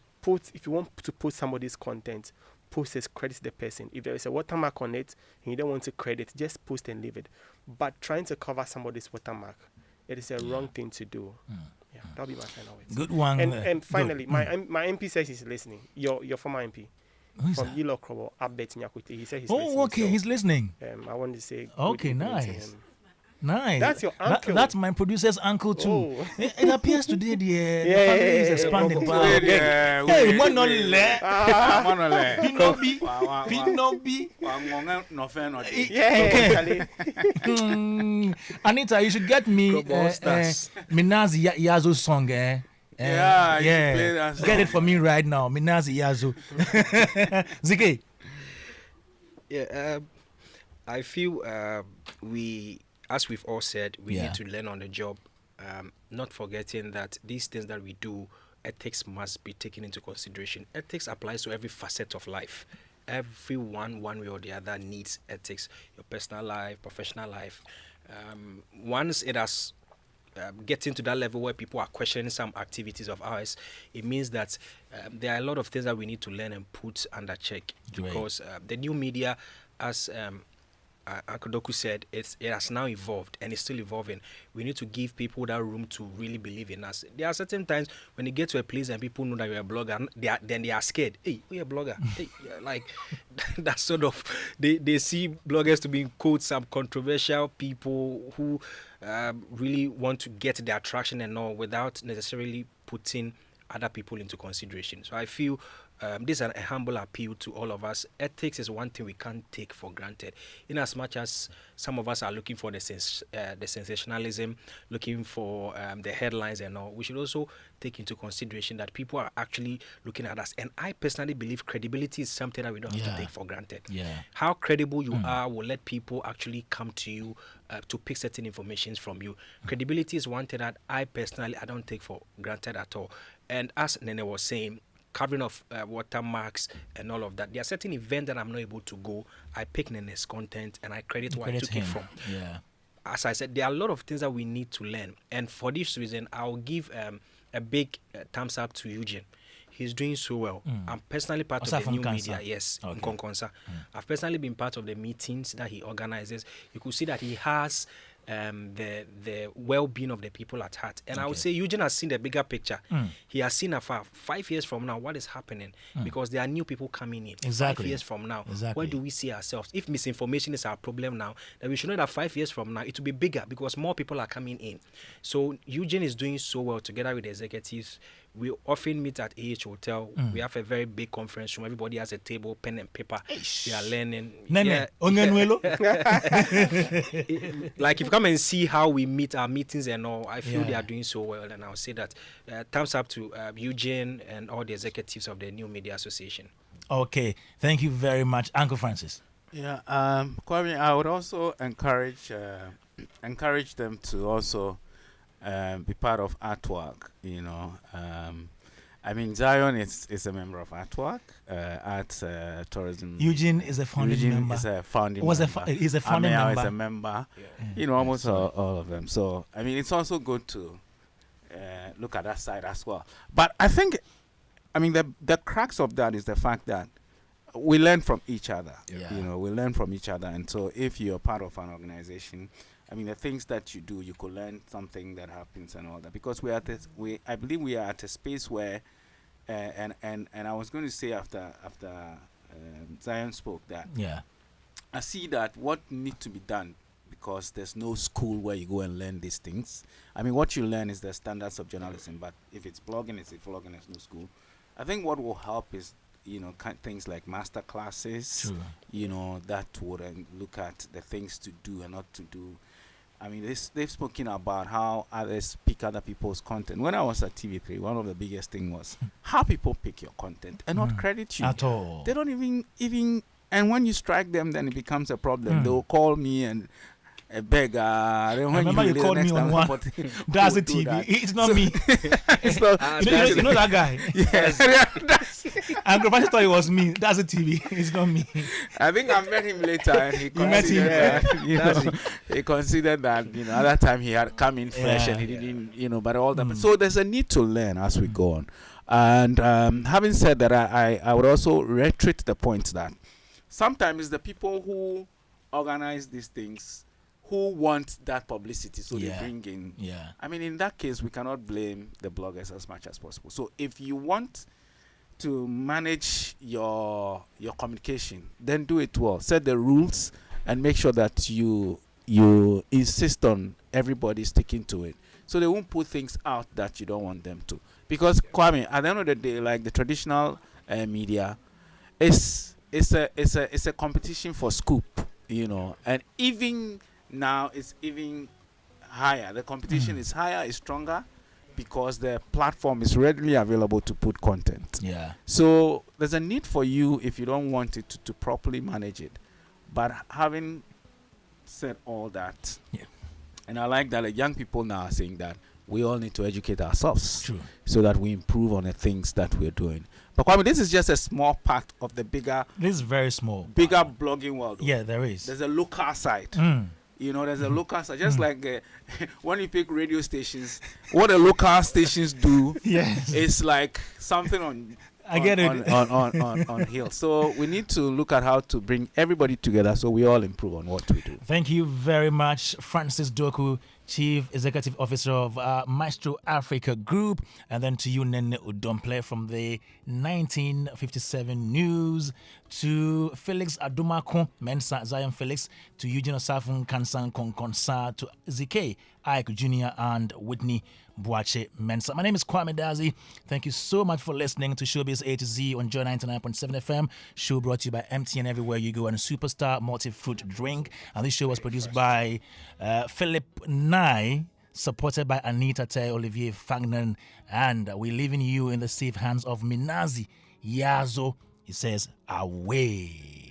want to post somebody's content, post as credit the person. If there is a watermark on it and you don't want to credit, just post and leave it. But trying to cover somebody's watermark, it is a wrong thing to do. Yeah, that'll be my final words. Good one. And finally, my MP says he's listening. Your former MP. Who's from Yilo Krobo, Abet Nyakwete. He said he's listening. Okay, so, he's listening. I want to say. Okay, nice. Nice. That's your uncle. That's my producer's uncle too. It appears today the family is expanding. Hey, Manole. Pinobi. Anita, you should get me Minazi Yazo song. Get it for me right now. Minazi Yazo. Ziki. Yeah, I feel as we've all said, we need to learn on the job, not forgetting that these things that we do, ethics must be taken into consideration. Ethics applies to every facet of life. Everyone, one way or the other, needs ethics. Your personal life, professional life. Once it has getting to that level where people are questioning some activities of ours, it means that there are a lot of things that we need to learn and put under check. Because the new media, as Uncle Doku said, it has now evolved and it's still evolving. We need to give people that room to really believe in us. There are certain times when you get to a place and people know that you're a blogger, then they are scared. Hey, we're a blogger. Hey, like that sort of, they see bloggers to be quote some controversial people who really want to get their attraction and all without necessarily putting other people into consideration. So I feel this is a humble appeal to all of us. Ethics is one thing we can't take for granted. In as much as some of us are looking for the sensationalism, looking for the headlines and all, we should also take into consideration that people are actually looking at us. And I personally believe credibility is something that we don't have to take for granted. How credible you are will let people actually come to you to pick certain information from you. Credibility is one thing that I don't take for granted at all. And as Nene was saying, covering of watermarks and all of that. There are certain events that I'm not able to go. I pick Nene's content and I credit where I took it from. As I said, there are a lot of things that we need to learn. And for this reason, I'll give a big thumbs up to Eugene. he's doing so well. I'm personally part of the new media. Yes, in Konkonsa. I've personally been part of the meetings that he organizes. You could see that he has the well-being of the people at heart. And I would say Eugene has seen the bigger picture. He has seen afar 5 years from now what is happening, because there are new people coming in. Exactly. 5 years from now, Exactly. where do we see ourselves? If misinformation is our problem now, then we should know that 5 years from now it will be bigger, because more people are coming in. So Eugene is doing so well together with the executives. We often meet at AH Hotel. We have a very big conference room. Everybody has a table, pen and paper. They are learning. Like if you come and see how we meet, our meetings and all, I feel they are doing so well. And I'll say that thumbs up to Eugene and all the executives of the New Media Association. Okay, thank you very much, Uncle Francis. Yeah, Kwame, I would also encourage them to also be part of Artwork. You know, I mean, Zion is a member of Artwork, Art Tourism. Eugene is a founding member. Is a founding member. He's a founding member. Is a member. You know, almost all of them. So I mean, it's also good to look at that side as well. But I think, I mean, the crux of that is the fact that we learn from each other. You know, we learn from each other, and so if you're part of an organization, I mean, the things that you do, you could learn something that happens and all that. Because I believe we are at a space where, and I was going to say after Zion spoke that, I see that what needs to be done, because there's no school where you go and learn these things. I mean, what you learn is the standards of journalism, but if it's blogging, there's no school. I think what will help is, you know, things like master classes, you know, that would look at the things to do and not to do. I mean, they've spoken about how others pick other people's content. When I was at TV3, one of the biggest things was how people pick your content and not credit you. At all. They don't even, and when you strike them, then it becomes a problem. They'll call me and beg. I remember you called me on one. That's the TV. It's not me. It's not, you know that guy? Yes. And Professor thought it was me. That's the TV. It's not me. I think I met him later, and he considered he considered that, you know, at that time he had come in fresh and he didn't, you know, but all that. So there's a need to learn as we go on. And having said that, I would also reiterate the point that sometimes the people who organize these things who want that publicity, so they bring in. I mean, in that case, we cannot blame the bloggers as much as possible. So if you want to manage your communication, then do it well. Set the rules and make sure that you insist on everybody sticking to it, so they won't put things out that you don't want them to. Because Kwame, at the end of the day, like the traditional media, it's a competition for scoop, you know, and even now it's even higher. The competition is higher, is stronger, because the platform is readily available to put content. So there's a need for you, if you don't want it, to properly manage it. But having said all that, and I like that young people now are saying that we all need to educate ourselves so that we improve on the things that we're doing. But Kwame, this is just a small part of the bigger. This is very small. Bigger blogging world. Yeah, there is. There's a local side. You know, there's a local side. Just like when you pick radio stations, what the local stations do is like something on. I get it. On hill. So we need to look at how to bring everybody together so we all improve on what we do. Thank you very much, Francis Doku, Chief Executive Officer of Maestro Africa Group, and then to you, Nene Udomple from the 1957 News, to Felix Adumako Mensa Zion Felix, to Eugene Osafun Kansan Konkonsa, to ZK Ike Jr. and Whitney Boache Mensa. My name is Kwame Dadzie. Thank you so much for listening to Showbiz A to Z on Joy 99.7 FM. Show brought to you by MTN Everywhere You Go and Superstar Multi-Fruit Drink. And this show was produced by Philip Nye, supported by Anita Tay, Olivier Fagnan, and we're leaving you in the safe hands of Minazi Yazo. He says, away.